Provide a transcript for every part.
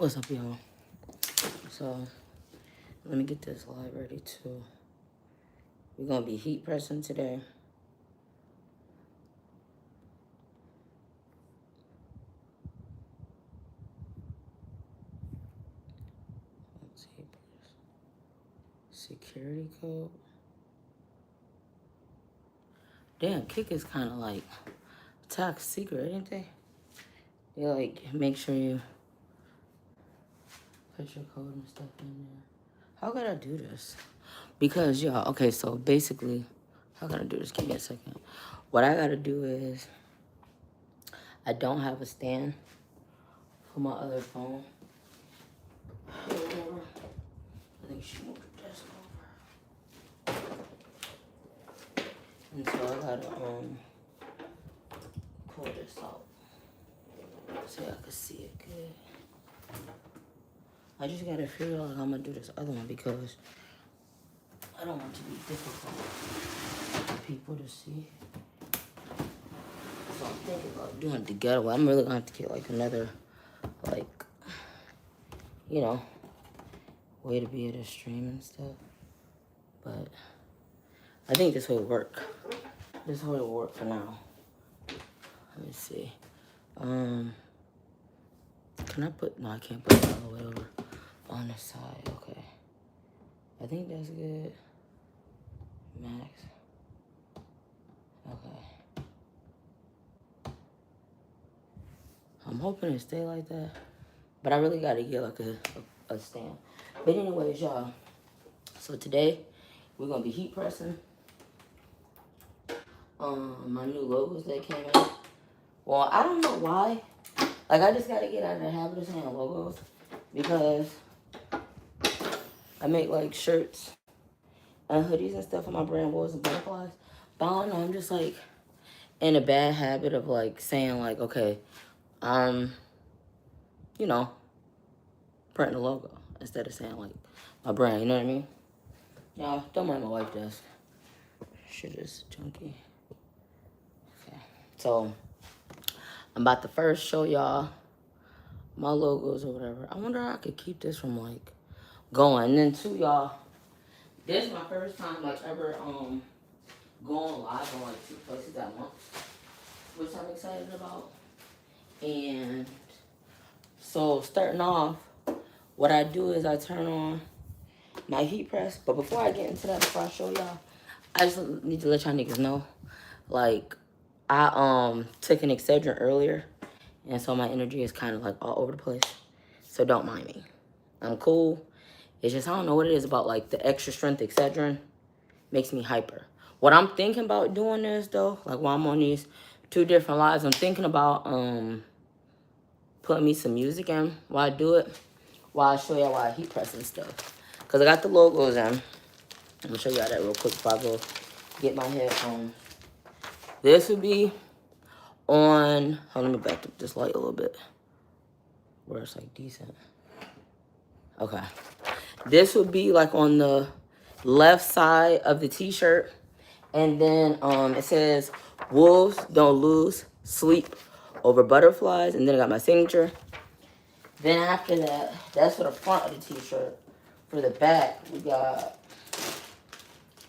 What's up, y'all? So, let me get this live ready too. We're gonna be heat pressing today. Let's see. Security code. Damn, Kick is kind of like top secret, ain't they? They like make sure you put your code and stuff in there. How could I do this? Because y'all, okay, so basically, how can I do this? Give me a second. What I gotta do is, I don't have a stand for my other phone. I think she moved the desk over. And so I gotta pull this out so I can see it good. I just gotta figure out how I'm gonna do this other one because I don't want it to be difficult for people to see. So I'm thinking about doing it together. I'm really gonna have to get like another, like, you know, way to be able to stream and stuff. But I think this will work. This way will work for now. Let me see. Can I put, no, I can't put it all the way over on the side. Okay. I think that's good. Max. Okay. I'm hoping it stay like that. But I really gotta get like a stand. But anyways, y'all. So today, we're gonna be heat pressing. My new logos that came in. Well, I don't know why. Like, I just gotta get out of the habit of saying logos. Because I make like shirts and hoodies and stuff for my brand, Wolves and Butterflies. But I don't know, I'm just like in a bad habit of like saying like, okay, you know, printing a logo instead of saying like my brand, you know what I mean? Y'all, don't mind my wife does. Shit is junky. Okay, so I'm about to first show y'all my logos or whatever. I wonder how I could keep this from like going. And then too, y'all, this is my first time like ever going live on like 2 places at once, which I'm excited about. And so starting off, what I do is I turn on my heat press. But before I get into that, before I show y'all, I just need to let y'all niggas know, like, I took an Excedrin earlier, and so my energy is kind of like all over the place. So don't mind me. I'm cool. It's just I don't know what it is about like the extra strength Excedrin makes me hyper. What I'm thinking about doing is though, like while I'm on these 2 different lives, I'm thinking about putting me some music in while I do it, while I show y'all why I heat press and stuff. Cause I got the logos in. I'm gonna show y'all that real quick before I go get my headphones. This would be on, hold on, let me back up this light a little bit, where it's like decent. Okay. This would be like on the left side of the t-shirt. And then it says, wolves don't lose sleep over butterflies. And then I got my signature. Then after that, that's for the front of the t-shirt. For the back, we got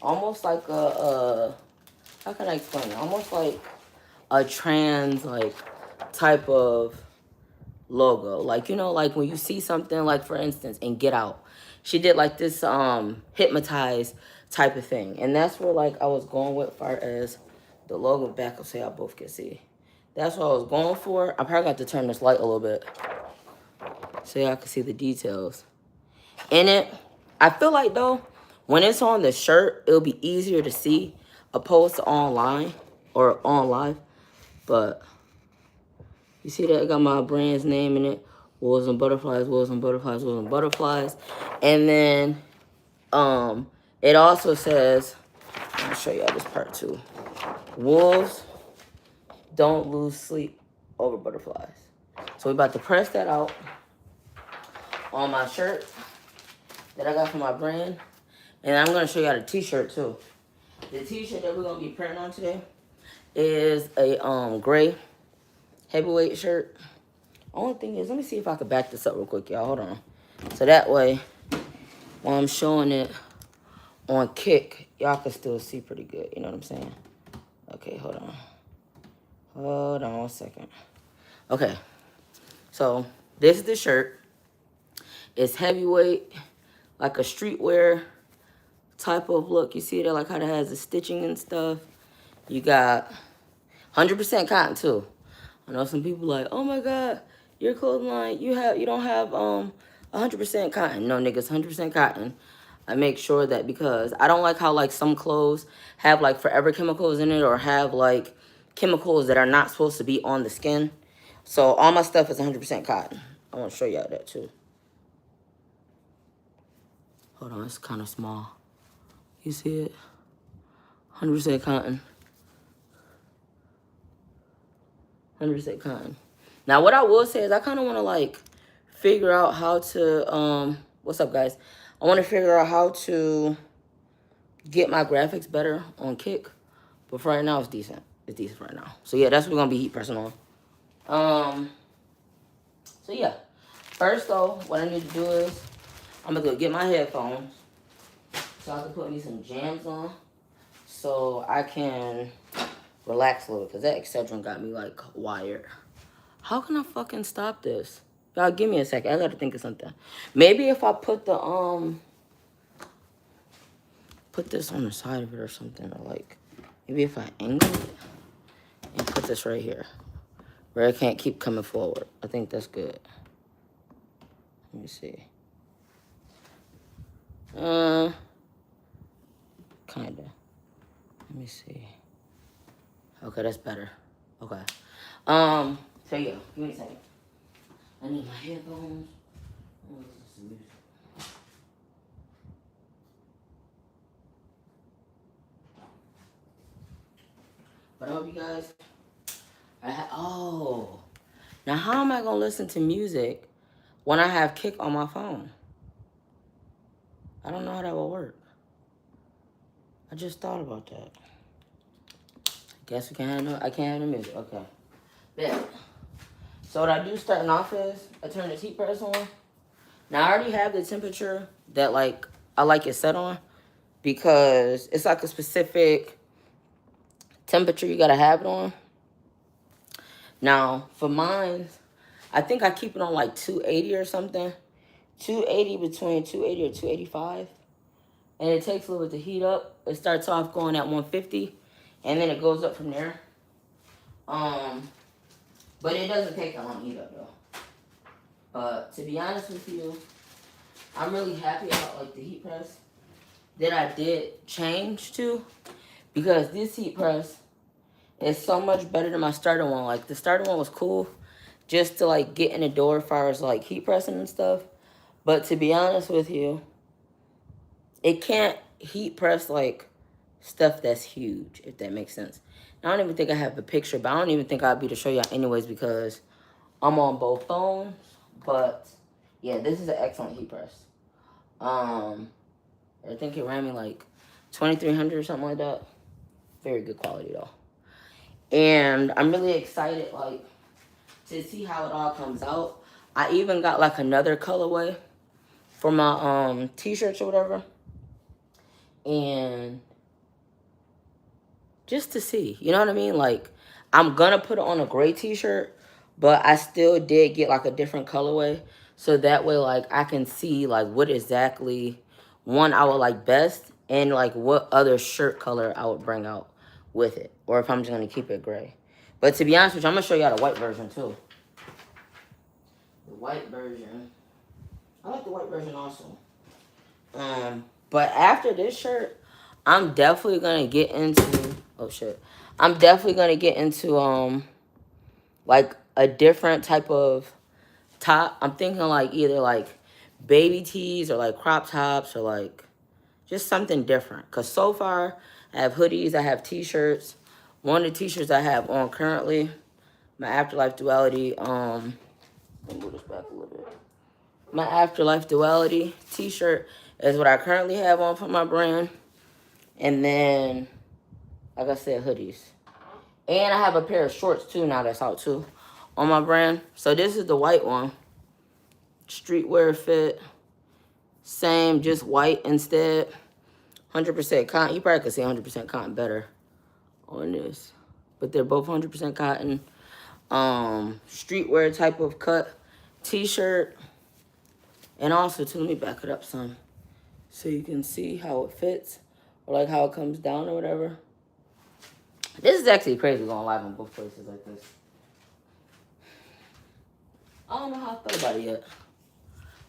almost like how can I explain it? Almost like a trans, like, type of logo. Like, you know, like when you see something, like for instance, in Get Out, she did like this hypnotized type of thing. And that's where like I was going with far as the logo back so y'all both can see. That's what I was going for. I probably got to turn this light a little bit so y'all can see the details in it. I feel like though, when it's on the shirt, it'll be easier to see opposed to online or on live. But you see that? I got my brand's name in it. Wolves and Butterflies, Wolves and Butterflies, Wolves and Butterflies. And then it also says, I'll show y'all this part too. Wolves don't lose sleep over butterflies. So we're about to press that out on my shirt that I got from my brand. And I'm going to show y'all the t-shirt too. The t-shirt that we're going to be printing on today is a gray heavyweight shirt Only thing is, let me see if I can back this up real quick, y'all. Hold on. So that way, while I'm showing it on Kick, y'all can still see pretty good. You know what I'm saying? Okay, hold on. Hold on 1 second. Okay. So, this is the shirt. It's heavyweight, like a streetwear type of look. You see that, like how it has the stitching and stuff. You got 100% cotton too. I know some people like, oh my God, your clothing line, you don't have 100% cotton. No, niggas, 100% cotton. I make sure that because I don't like how like some clothes have like forever chemicals in it or have like chemicals that are not supposed to be on the skin. So all my stuff is 100% cotton. I want to show y'all that too. Hold on, it's kind of small. You see it? 100% cotton. 100% cotton. Now, what I will say is I kind of want to, like, figure out how to, what's up, guys? I want to figure out how to get my graphics better on Kick. But for right now, it's decent. It's decent right now. So, yeah, that's what we're going to be heat pressing on. So, yeah. First, though, what I need to do is I'm going to go get my headphones so I can put me some jams on so I can relax a little, because that Excedrin got me, like, wired. How can I fucking stop this? Y'all, give me a second. I gotta think of something. Maybe if I put the, put this on the side of it or something, or, like, maybe if I angle it and put this right here, where it can't keep coming forward. I think that's good. Let me see. Kinda. Let me see. Okay, that's better. Okay. So yeah, give me a second. I need my headphones. I'm gonna listen to some music. But I hope you guys. Oh. Now how am I gonna listen to music when I have Kick on my phone? I don't know how that will work. I just thought about that. Guess we can't have I can't have the music. Okay. Bet. So what I do starting off is I turn the heat press on. Now I already have the temperature that like I like it set on because it's like a specific temperature you gotta have it on. Now for mine, I think I keep it on like 280 or something. 280 between 280 or 285. And it takes a little bit to heat up. It starts off going at 150 and then it goes up from there. But it doesn't take that long to heat up though. But to be honest with you, I'm really happy about like the heat press that I did change to, because this heat press is so much better than my starter one. Like the starter one was cool just to like get in the door as far as like heat pressing and stuff. But to be honest with you, it can't heat press like stuff that's huge, if that makes sense. I don't even think I have a picture, but I don't even think I'd be to show y'all anyways because I'm on both phones. But yeah, this is an excellent heat press. I think it ran me like 2,300 or something like that. Very good quality though. And I'm really excited like to see how it all comes out. I even got like another colorway for my t-shirts or whatever. And just to see, you know what I mean? Like, I'm gonna put it on a gray t-shirt, but I still did get like a different colorway. So that way, like, I can see like what exactly one I would like best and like what other shirt color I would bring out with it. Or if I'm just gonna keep it gray. But to be honest with you, I'm gonna show y'all the white version too. The white version. I like the white version also. But after this shirt, I'm definitely gonna get into I'm definitely gonna get into like a different type of top. I'm thinking like either like baby tees or like crop tops or like just something different. Cause so far I have hoodies, I have t-shirts. One of the t-shirts I have on currently, my Afterlife Duality, let me move this back a little bit. My Afterlife Duality t-shirt is what I currently have on for my brand. And then, like I said, hoodies. And I have a pair of shorts too now that's out too on my brand. So this is the white one. Streetwear fit. Same, just white instead. 100% cotton. You probably could say 100% cotton better on this. But they're both 100% cotton. Streetwear type of cut t-shirt. And also, too, let me back it up some so you can see how it fits or like how it comes down or whatever. This is actually crazy going live on both places like this. I don't know how I feel about it yet.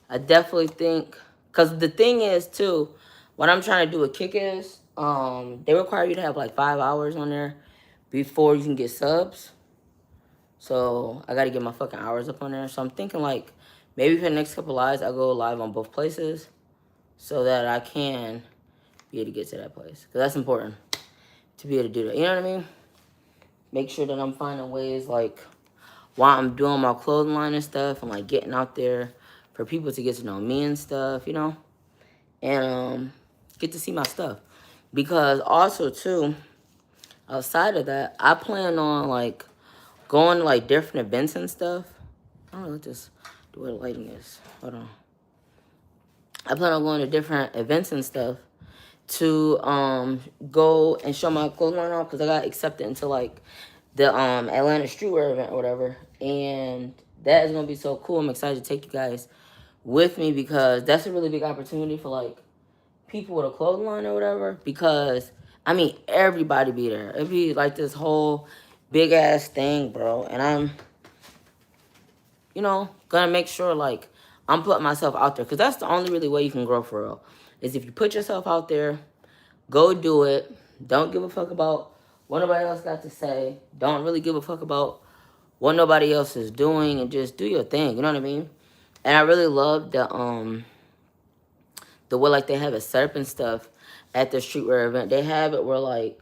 I definitely think, because the thing is, too, what I'm trying to do with Kick is, they require you to have like 5 hours on there before you can get subs. So I got to get my fucking hours up on there. So I'm thinking like maybe for the next couple lives, I'll go live on both places so that I can be able to get to that place. Because that's important to be able to do that. You know what I mean? Make sure that I'm finding ways like while I'm doing my clothing line and stuff, I'm like getting out there for people to get to know me and stuff, you know? And get to see my stuff. Because also, too, outside of that, I plan on like going to like different events and stuff. I don't know, let's just do where the lighting is. Hold on. I plan on going to different events and stuff to go and show my clothing line off because I got accepted into like the Atlanta streetwear event or whatever. And that is gonna be so cool. I'm excited to take you guys with me because that's a really big opportunity for like people with a clothing line or whatever. Because I mean everybody be there. It'd be like this whole big ass thing, bro. And I'm, you know, gonna make sure like I'm putting myself out there because that's the only really way you can grow for real. Is if you put yourself out there, go do it. Don't give a fuck about what nobody else got to say. Don't really give a fuck about what nobody else is doing and just do your thing. You know what I mean? And I really love the way like they have it set up and stuff at the streetwear event. They have it where like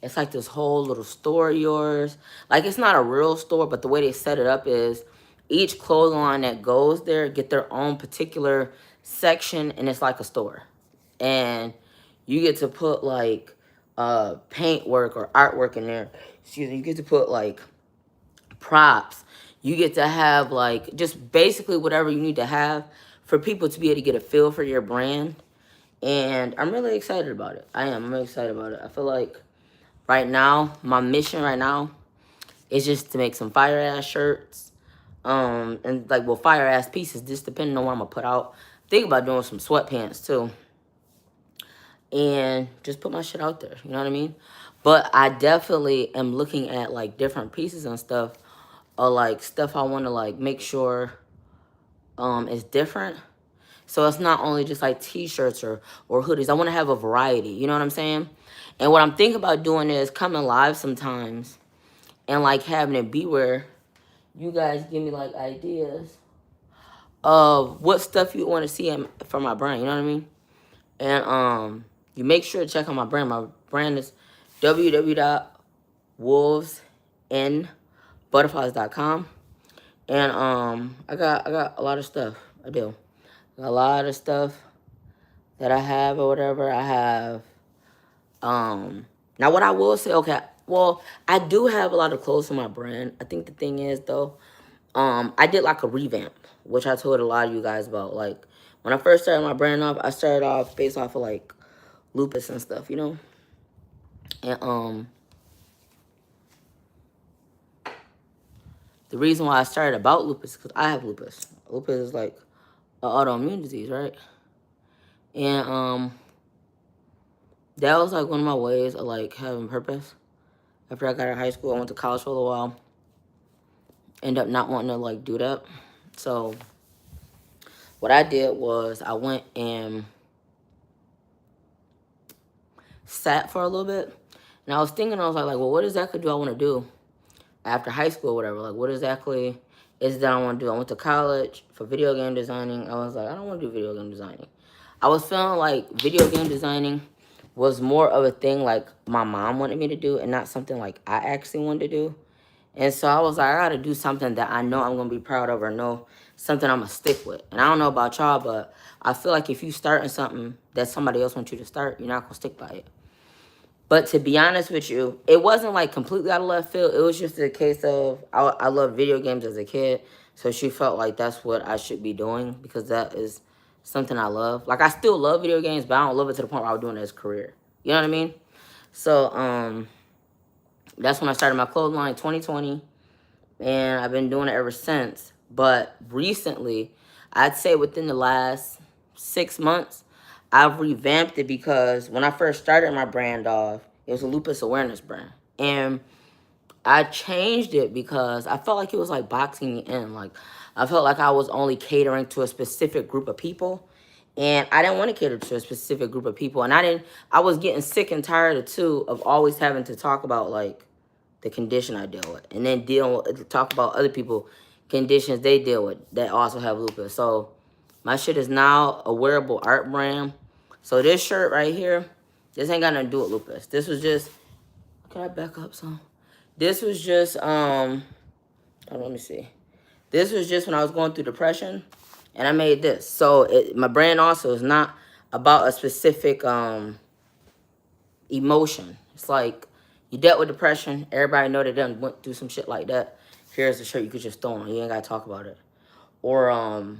it's like this whole little store of yours. Like it's not a real store, but the way they set it up is each clothing line that goes there get their own particular section and it's like a store. And you get to put like paint work or artwork in there. Excuse me, you get to put like props. You get to have like just basically whatever you need to have for people to be able to get a feel for your brand. And I'm really excited about it. I'm really excited about it. I feel like right now, my mission right now is just to make some fire ass shirts. And like, well, fire ass pieces, just depending on what I'm gonna put out. Think about doing some sweatpants too. And just put my shit out there, you know what I mean? But I definitely am looking at like different pieces and stuff, or like stuff I wanna like make sure is different. So it's not only just like t-shirts or hoodies. I wanna have a variety, you know what I'm saying? And what I'm thinking about doing is coming live sometimes and like having it be where you guys give me like ideas of what stuff you want to see from my brand, you know what I mean? And you make sure to check out my brand. My brand is www.wolvesandbutterflies.com. And I got a lot of stuff. I do. A lot of stuff that I have or whatever. I have now what I will say, okay, well, I do have a lot of clothes for my brand. I think the thing is though, I did like a revamp, which I told a lot of you guys about. Like when I first started my brand off, I started off based off of like lupus and stuff, you know? And the reason why I started about lupus is because I have lupus. Lupus is like an autoimmune disease, right? And that was like one of my ways of like having purpose. After I got out of high school, I went to college for a little while. Ended up not wanting to like do that. So what I did was I went and sat for a little bit. And I was thinking, I was like, well, what exactly do I want to do after high school or whatever? Like, what exactly is that I want to do? I went to college for video game designing. I was like, I don't want to do video game designing. I was feeling like video game designing was more of a thing like my mom wanted me to do and not something like I actually wanted to do. And so I was like, I got to do something that I know I'm going to be proud of or know something I'm going to stick with. And I don't know about y'all, but I feel like if you starting something that somebody else wants you to start, you're not going to stick by it. But to be honest with you, it wasn't like completely out of left field. It was just a case of I loved video games as a kid. So she felt like that's what I should be doing because that is something I love. Like I still love video games, but I don't love it to the point where I was doing it as a career. You know what I mean? So that's when I started my clothing line in 2020. And I've been doing it ever since. But recently, I'd say within the last 6 months, I've revamped it because when I first started my brand off, it was a lupus awareness brand. And I changed it because I felt like it was like boxing me in. Like I felt like I was only catering to a specific group of people. And I didn't want to cater to a specific group of people. And I was getting sick and tired of always having to talk about like the condition I deal with. And then talk about other people conditions they deal with that also have lupus. So my shit is now a wearable art brand. So this shirt right here, this ain't got nothing to do with lupus. This was just, can I back up some? This was just, let me see. This was just when I was going through depression and I made this. So my brand also is not about a specific emotion. It's like you dealt with depression. Everybody know they done went through some shit like that. Here's a shirt you could just throw on. You ain't gotta talk about it. Or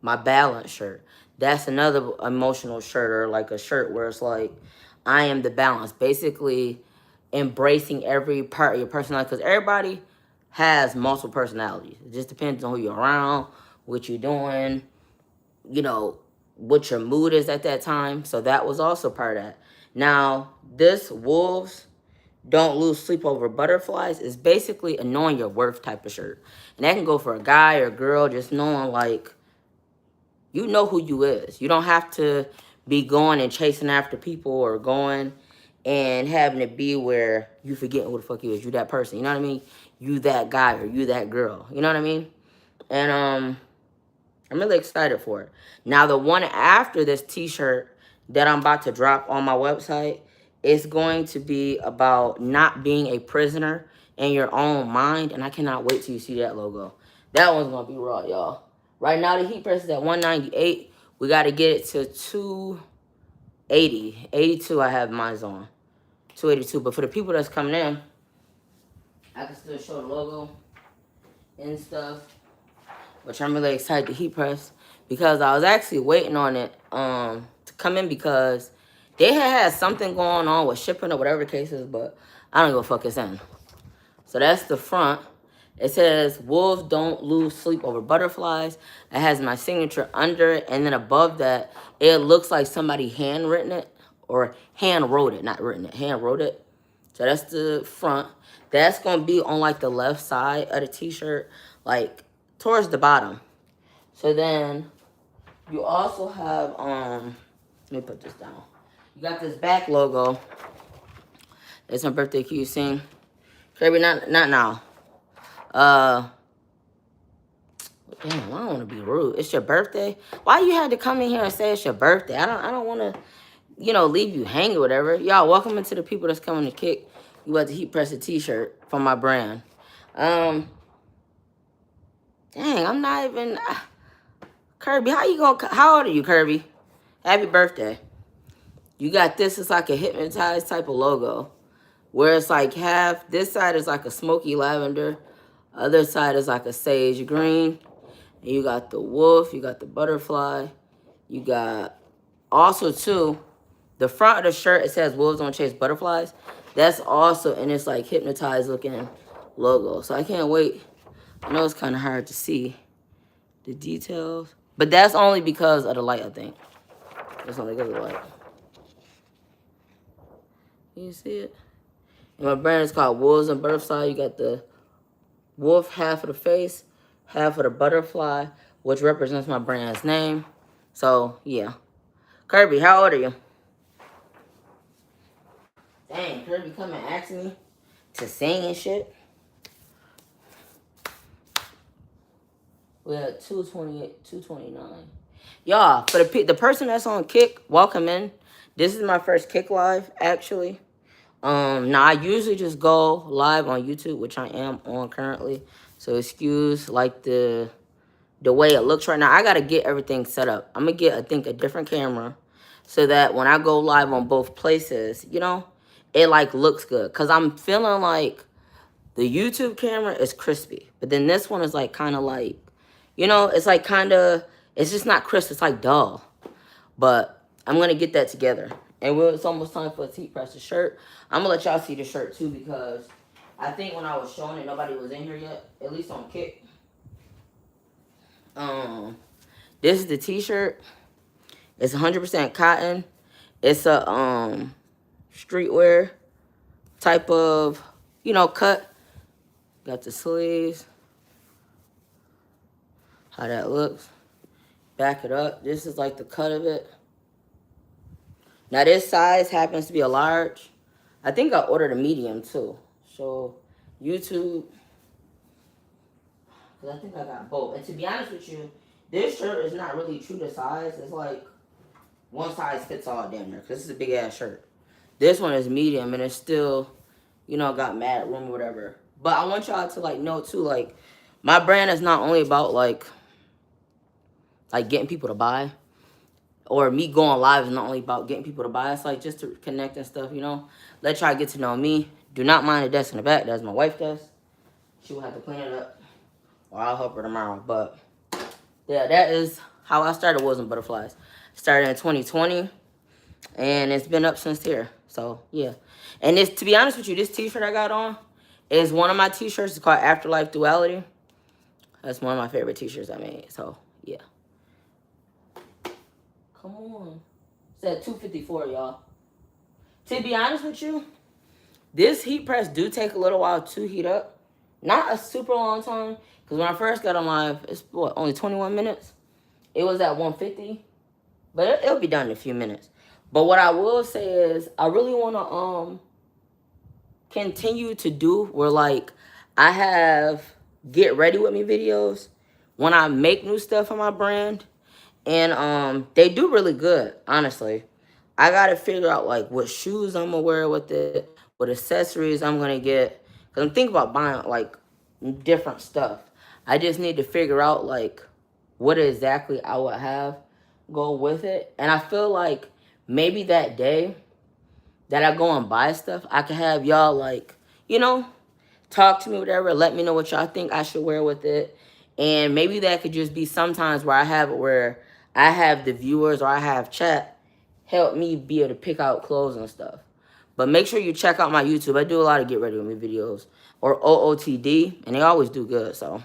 my balance shirt. That's another emotional shirt, or like a shirt where it's like, I am the balance. Basically embracing every part of your personality, because everybody has multiple personalities. It just depends on who you're around, what you're doing, you know, what your mood is at that time. So that was also part of that. Now, this wolves don't lose sleep over butterflies is basically a knowing your worth type of shirt. And that can go for a guy or a girl, just knowing like, you know who you is. You don't have to be going and chasing after people or going and having it be where you forgetting who the fuck you is. You that person, you know what I mean? You that guy or you that girl, you know what I mean? And I'm really excited for it. Now, the one after this t-shirt that I'm about to drop on my website is going to be about not being a prisoner in your own mind. And I cannot wait till you see that logo. That one's going to be raw, y'all. Right now, the heat press is at 198. We got to get it to 280. 82 I have mine on. 282. But for the people that's coming in, I can still show the logo and stuff. Which I'm really excited to heat press, because I was actually waiting on it to come in because they had something going on with shipping or whatever the case is, but I don't give a fuck, it's in. So that's the front. It says, wolves don't lose sleep over butterflies. It has my signature under it, and then above that, it looks like somebody handwritten it, or hand wrote it, not written it, hand wrote it. So that's the front. That's going to be on like the left side of the t-shirt, like towards the bottom. So then you also have, let me put this down. You got this back logo. It's my birthday, can you sing? Kirby, not now. Damn, I don't want to be rude. It's your birthday? Why you had to come in here and say it's your birthday? I don't want to, leave you hanging or whatever. Y'all, welcome into the people that's coming to kick. You about to heat press a t-shirt from my brand. Dang, I'm not even... Kirby, how old are you, Kirby? Happy birthday. You got this, it's like a hypnotized type of logo. Where it's like this side is like a smoky lavender. Other side is like a sage green. And you got the wolf, you got the butterfly. You got also too, the front of the shirt, it says wolves don't chase butterflies. That's also in this like hypnotized looking logo. So I can't wait. I know it's kind of hard to see the details. But that's only because of the light, I think. That's only because of the light. Can you see it? And my brand is called Wolves and Butterfly. You got the wolf half of the face, half of the butterfly, which represents my brand's name. So, yeah. Kirby, how old are you? Dang, Kirby come and ask me to sing and shit. We're at 228, 229. Y'all, for the person that's on Kick, welcome in. This is my first Kick live, actually. Now I usually just go live on YouTube, which I am on currently. So excuse like the way it looks right now. I gotta get everything set up. I'm gonna get, I think, a different camera so that when I go live on both places, it like looks good. Cause I'm feeling like the YouTube camera is crispy, but then this one is like kind of like, you know, it's like kind of, it's just not crisp. It's like dull. But I'm gonna get that together. And it's almost time for a heat press the shirt. I'm gonna let y'all see the shirt too because I think when I was showing it, nobody was in here yet. At least on Kick. This is the t-shirt. It's 100% cotton. It's a streetwear type of, you know, cut. Got the sleeves. How that looks. Back it up. This is like the cut of it. Now this size happens to be a large. I think I ordered a medium too. So YouTube, because I think I got both. And to be honest with you, this shirt is not really true to size. It's like one size fits all damn near. Because this is a big ass shirt. This one is medium and it's still, you know, got mad room or whatever. But I want y'all to like know too, like my brand is not only about like getting people to buy. Or me going live is not only about getting people to buy. It's like just to connect and stuff, you know. Let y'all get to know me. Do not mind the desk in the back. That's my wife's desk. She will have to clean it up. Or I'll help her tomorrow. But yeah, that is how I started Wheels and Butterflies. Started in 2020. And it's been up since here. So yeah. And this, to be honest with you, this t-shirt I got on is one of my t-shirts. It's called Afterlife Duality. That's one of my favorite t-shirts I made. So yeah. Come on. It's at 254, y'all. To be honest with you, this heat press do take a little while to heat up. Not a super long time. Because when I first got on live, it's what, only 21 minutes? It was at 150. But it'll be done in a few minutes. But what I will say is, I really want to continue to do where like I have get ready with me videos when I make new stuff on my brand. And they do really good, honestly. I gotta figure out like what shoes I'm gonna wear with it, what accessories I'm gonna get. Cause I'm thinking about buying like different stuff. I just need to figure out like what exactly I would have go with it. And I feel like maybe that day that I go and buy stuff, I could have y'all like, you know, talk to me, whatever. Let me know what y'all think I should wear with it. And maybe that could just be sometimes where I have it where I have the viewers or I have chat help me be able to pick out clothes and stuff. But make sure you check out my YouTube. I do a lot of get ready with me videos or OOTD, and they always do good. So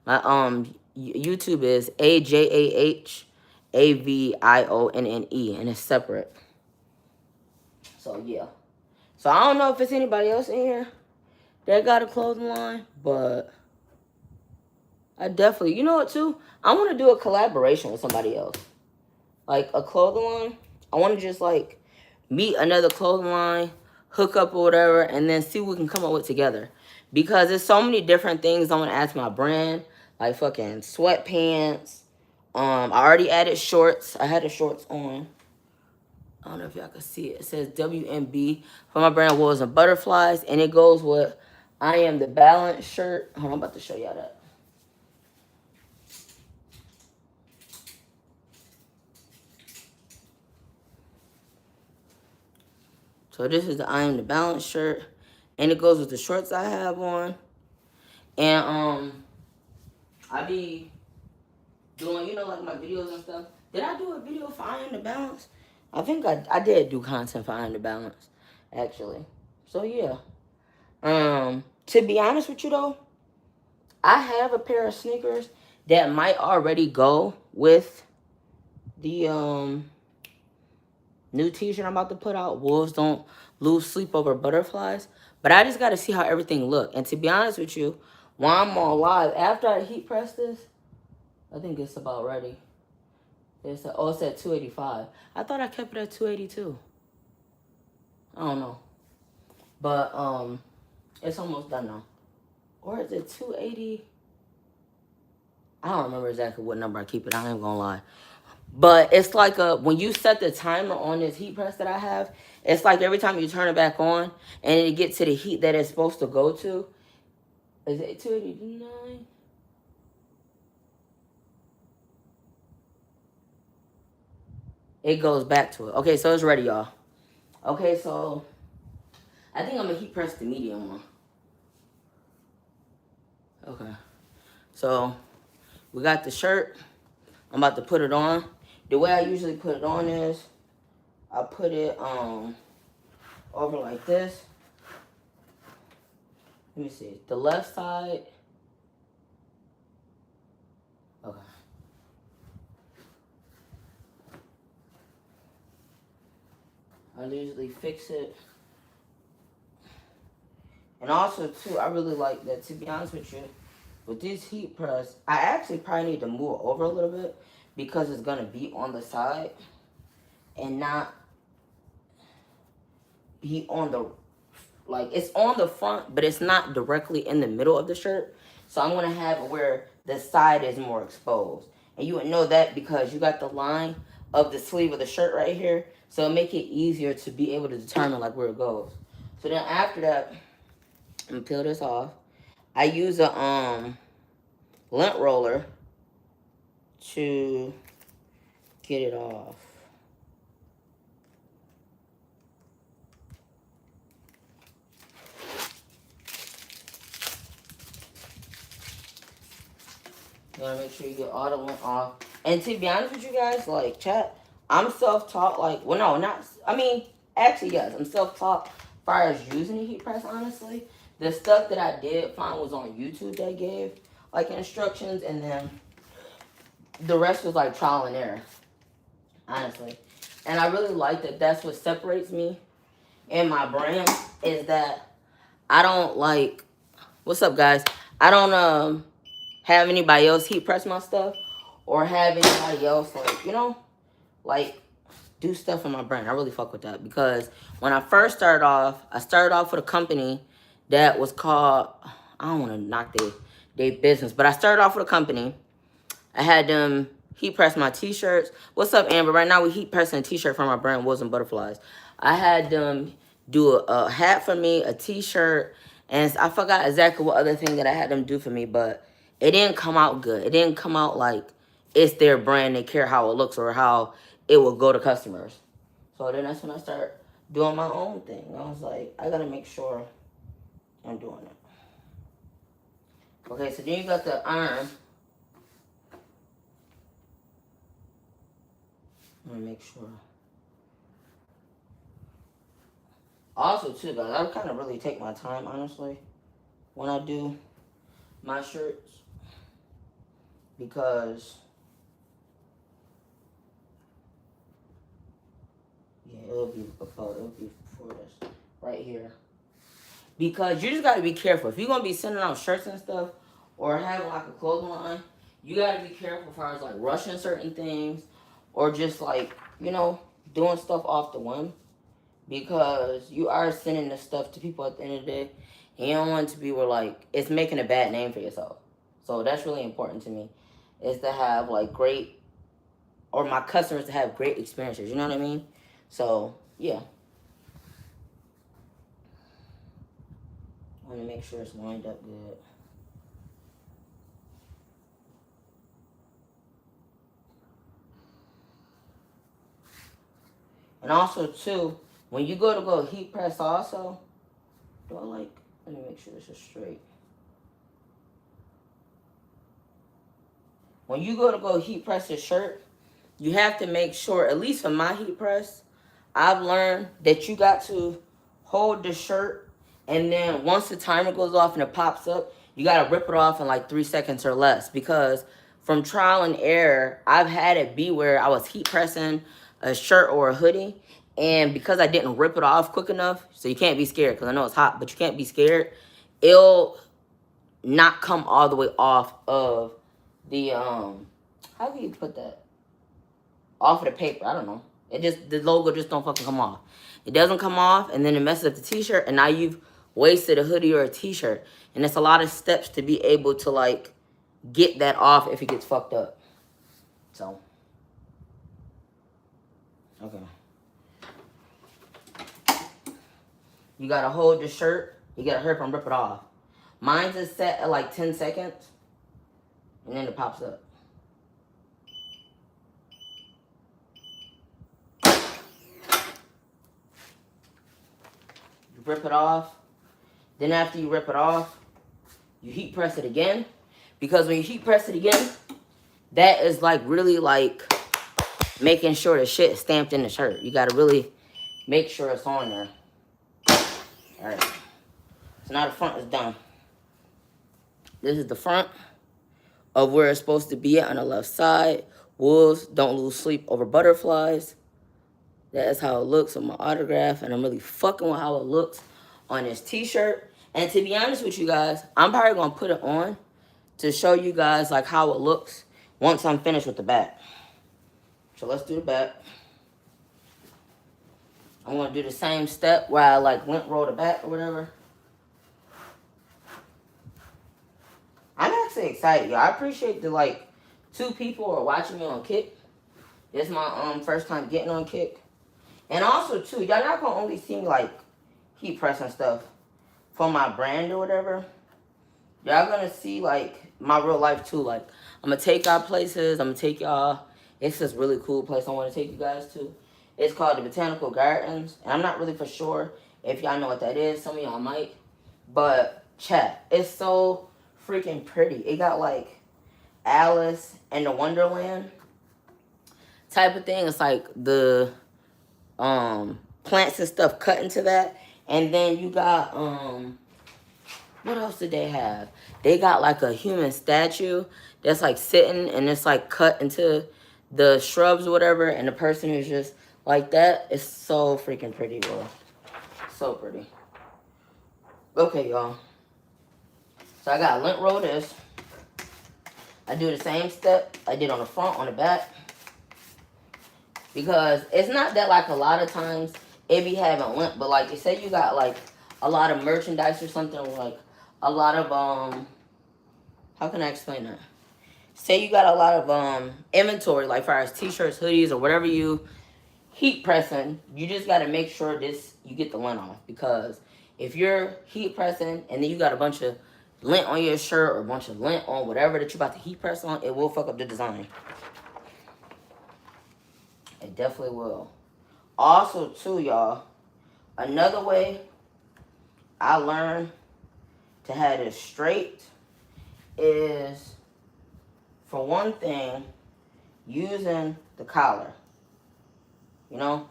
my YouTube is AJAHAVIONNE, and it's separate. So yeah. So I don't know if it's anybody else in here that got a clothing line, but I definitely, you know what too? I want to do a collaboration with somebody else. Like a clothing line. I want to just like meet another clothing line, hook up or whatever, and then see what we can come up with together. Because there's so many different things I want to add to my brand. Like fucking sweatpants. I already added shorts. I had the shorts on. I don't know if y'all can see it. It says WMB for my brand Wheels and Butterflies. And it goes with I Am the Balance shirt. Hold on, I'm about to show y'all that. So this is the I Am the Balance shirt. And it goes with the shorts I have on. And I be doing, you know, like my videos and stuff. Did I do a video for I Am the Balance? I think I did do content for I Am the Balance, actually. So yeah. To be honest with you though, I have a pair of sneakers that might already go with the new t-shirt I'm about to put out. Wolves don't lose sleep over butterflies. But I just got to see how everything look. And to be honest with you, while I'm on live, after I heat press this, I think it's about ready. It's at 285. I thought I kept it at 282. I don't know. But it's almost done now. Or is it 280? I don't remember exactly what number I keep it. I ain't gonna lie. But it's like when you set the timer on this heat press that I have, it's like every time you turn it back on and it gets to the heat that it's supposed to go to. Is it 289? It goes back to it. Okay, so it's ready, y'all. Okay, so I think I'm gonna heat press the medium one. Okay. So we got the shirt. I'm about to put it on. The way I usually put it on is I put it over like this. Let me see. The left side. Okay. I usually fix it. And also too, I really like that, to be honest with you, with this heat press, I actually probably need to move it over a little bit because it's gonna be on the side and not be on the, like, it's on the front, but it's not directly in the middle of the shirt. So I'm gonna have it where the side is more exposed. And you would know that because you got the line of the sleeve of the shirt right here. So it'll make it easier to be able to determine like where it goes. So then after that, I'm gonna peel this off. I use a lint roller to get it off. You wanna make sure you get all the lint off. And to be honest with you guys, like, chat, I'm self-taught, like, well, no, not, I mean, actually, yes, I'm self-taught as far as using the heat press, honestly. The stuff that I did find was on YouTube that gave, like, instructions, and then the rest was, like, trial and error, honestly. And I really like that that's what separates me and my brand, is that I don't, like, what's up, guys? I don't, have anybody else heat press my stuff or have anybody else, like, you know, like, do stuff in my brand. I really fuck with that because when I first started off, I started off with a company that was called, I don't want to knock their business, but I started off with a company. I had them heat press my t-shirts. What's up, Amber? Right now we heat pressing a t-shirt from my brand, Wolves and Butterflies. I had them do a hat for me, a t-shirt, and I forgot exactly what other thing that I had them do for me, but it didn't come out good. It didn't come out like it's their brand. They care how it looks or how it will go to customers. So then that's when I start doing my own thing. I was like, I gotta make sure I'm doing it. Okay, so then you got the arm. I'm gonna make sure. Also, too, guys, I kind of really take my time, honestly, when I do my shirts because, yeah, it'll be before this, right here. Because you just gotta be careful. If you're gonna be sending out shirts and stuff or having like a clothing line, you gotta be careful as far as like rushing certain things or just like, you know, doing stuff off the whim. Because you are sending this stuff to people at the end of the day. And you don't want it to be where like it's making a bad name for yourself. So that's really important to me. Is to have like great, or my customers to have great experiences. You know what I mean? So yeah. I want to make sure it's lined up good. And also too, when you go heat press also, do I like, let me make sure this is straight. When you go heat press a shirt, you have to make sure, at least for my heat press, I've learned that you got to hold the shirt, and then once the timer goes off and it pops up, you got to rip it off in like 3 seconds or less. Because from trial and error, I've had it be where I was heat pressing a shirt or a hoodie, and because I didn't rip it off quick enough, so you can't be scared because I know it's hot, but you can't be scared, it'll not come all the way off of the, how can you put that? Off of the paper, I don't know. It just, the logo just don't fucking come off. It doesn't come off, and then it messes up the t-shirt, and now you've wasted a hoodie or a t-shirt. And it's a lot of steps to be able to, like, get that off if it gets fucked up. So, okay. You gotta hold the shirt. You gotta hurry up and rip it off. Mine's is set at like 10 seconds, and then it pops up. rip it off. Then after you rip it off, you heat press it again. Because when you heat press it again, that is like really like making sure the shit is stamped in the shirt. You gotta really make sure it's on there. Alright. So now the front is done. This is the front of where it's supposed to be on the left side. Wolves don't lose sleep over butterflies. That is how it looks on my autograph. And I'm really fucking with how it looks on this t-shirt. And to be honest with you guys, I'm probably going to put it on to show you guys like how it looks once I'm finished with the back. So let's do the back. I'm going to do the same step where I like lint roll the back or whatever. I'm actually excited, y'all. I appreciate the like 2 people are watching me on Kick. This is my first time getting on Kick. And also too, y'all not gonna only see me like heat pressing stuff for my brand or whatever. Y'all gonna see like my real life too. Like I'm gonna take y'all places. I'm gonna take y'all. It's this really cool place I want to take you guys to. It's called the Botanical Gardens, and I'm not really for sure if y'all know what that is. Some of y'all might, but chat. It's so freaking pretty. It got like Alice and the Wonderland type of thing. It's like the plants and stuff cut into that. And then you got what else did they have? They got like a human statue that's like sitting and it's like cut into the shrubs or whatever, and the person who's just like that is so freaking pretty, bro. So pretty. Okay, y'all. So I got lint roll this. I do the same step I did on the front, on the back. Because it's not that like a lot of times it be having lint, but like you say you got like a lot of merchandise or something, like a lot of how can I explain that? Say you got a lot of inventory, like far as t-shirts, hoodies, or whatever you heat pressing, you just gotta make sure you get the lint off. Because if you're heat pressing and then you got a bunch of lint on your shirt or a bunch of lint on whatever that you're about to heat press on, it will fuck up the design. It definitely will. Also, too, y'all, another way I learned to have this straight is, for one thing, using the collar. You know?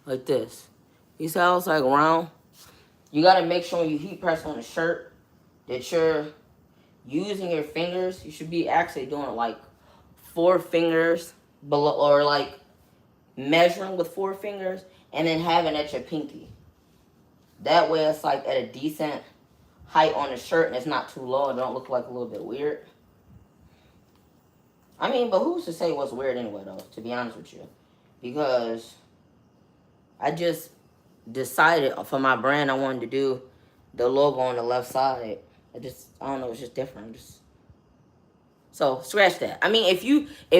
Like this. You see how it's like round? You gotta make sure when you heat press on the shirt that you're using your fingers. You should be actually doing like 4 fingers below, or like measuring with 4 fingers and then having at your pinky. That way it's like at a decent height on the shirt and it's not too low and don't look like a little bit weird. I mean, but who's to say what's weird anyway though, to be honest with you. Because I just decided for my brand I wanted to do the logo on the left side. I don't know, it's just different. So scratch that. I mean, if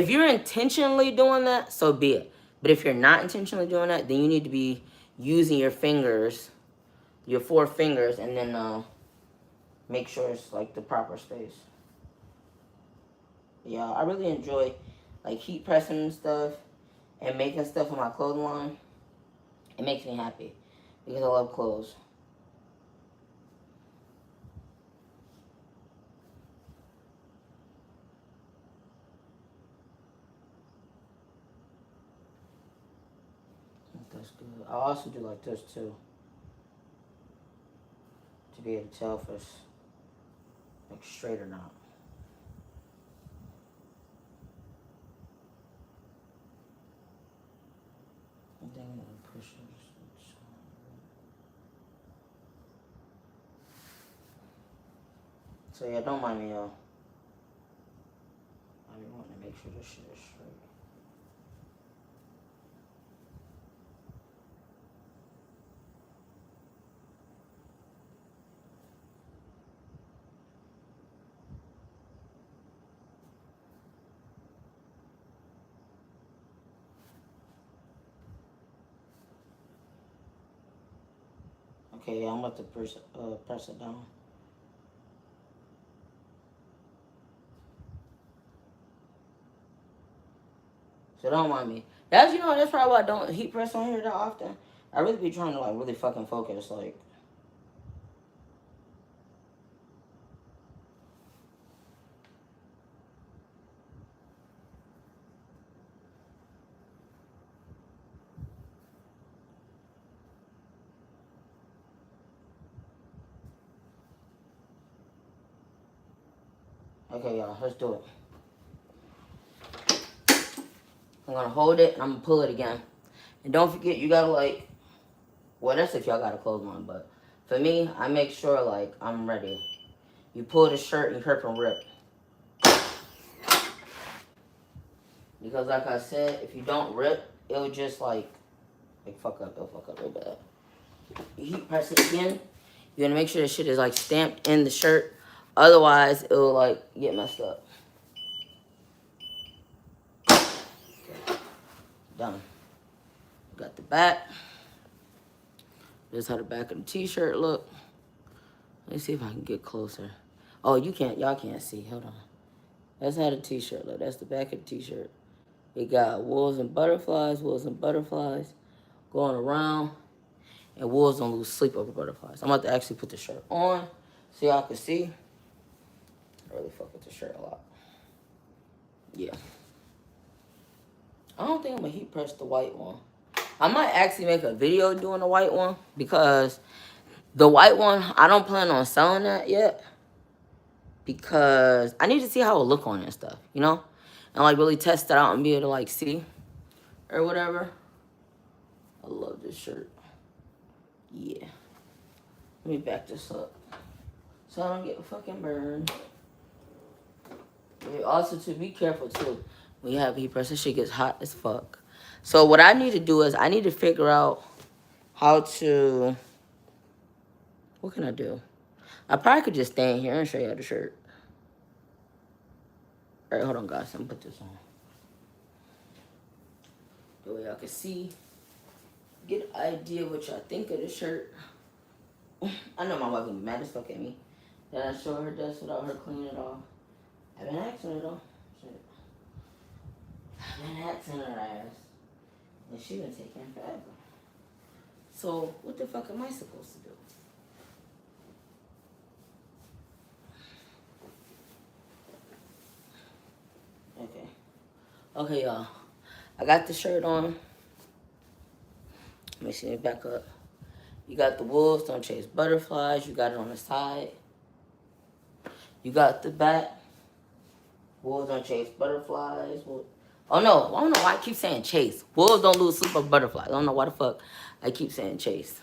you're intentionally doing that, so be it. But if you're not intentionally doing that, then you need to be using your fingers, your 4 fingers, and then make sure it's like the proper space. Yeah, I really enjoy like heat pressing and stuff and making stuff on my clothing line. It makes me happy because I love clothes. That's good. I also do like this too, to be able to tell if it's like straight or not. And then I'm gonna push it. So yeah, don't mind me, y'all. I want to make sure this shit is straight. Okay, yeah, I'm about to press it down. So don't mind me. That's probably why I don't heat press on here that often. I really be trying to like really fucking focus, like. Okay, y'all, let's do it. I'm gonna hold it and I'm gonna pull it again. And don't forget, you gotta like, well, that's if y'all got a clothes on, but for me, I make sure like I'm ready. You pull the shirt and you hurt from rip. Because like I said, if you don't rip, it'll just like fuck up. It'll fuck up real bad. You heat press it again. You gotta make sure the shit is like stamped in the shirt. Otherwise, it'll like get messed up. Okay. Done. Got the back. This is how the back of the t-shirt look. Let me see if I can get closer. Oh, y'all can't see. Hold on. That's how the t-shirt look. That's the back of the t-shirt. It got wolves and butterflies going around. And wolves don't lose sleep over butterflies. I'm about to actually put the shirt on so y'all can see. I really fuck with the shirt a lot. Yeah. I don't think I'm gonna heat press the white one. I might actually make a video doing the white one because the white one, I don't plan on selling that yet because I need to see how it look on it and stuff, you know? And like really test it out and be able to like see or whatever. I love this shirt. Yeah. Let me back this up so I don't get fucking burned. Also, to be careful too when you have heat press, this shit gets hot as fuck. So what I need to do is I need to figure out how to. What can I do? I probably could just stand here and show you the shirt. All right, hold on, guys. I'm gonna put this on. The way y'all can see, get an idea what y'all think of the shirt. I know my wife gonna be mad as fuck at me that I show her this without her cleaning it off. I've been asking her though. Shit. I've been asking her ass. And she been taking forever. So what the fuck am I supposed to do? Okay. Okay, y'all. I got the shirt on. Let me see it back up. You got the wolves don't chase butterflies. You got it on the side. You got the back. Wolves don't chase butterflies. Oh no, I don't know why I keep saying chase. Wolves don't lose sleep over butterflies. I don't know why the fuck I keep saying chase.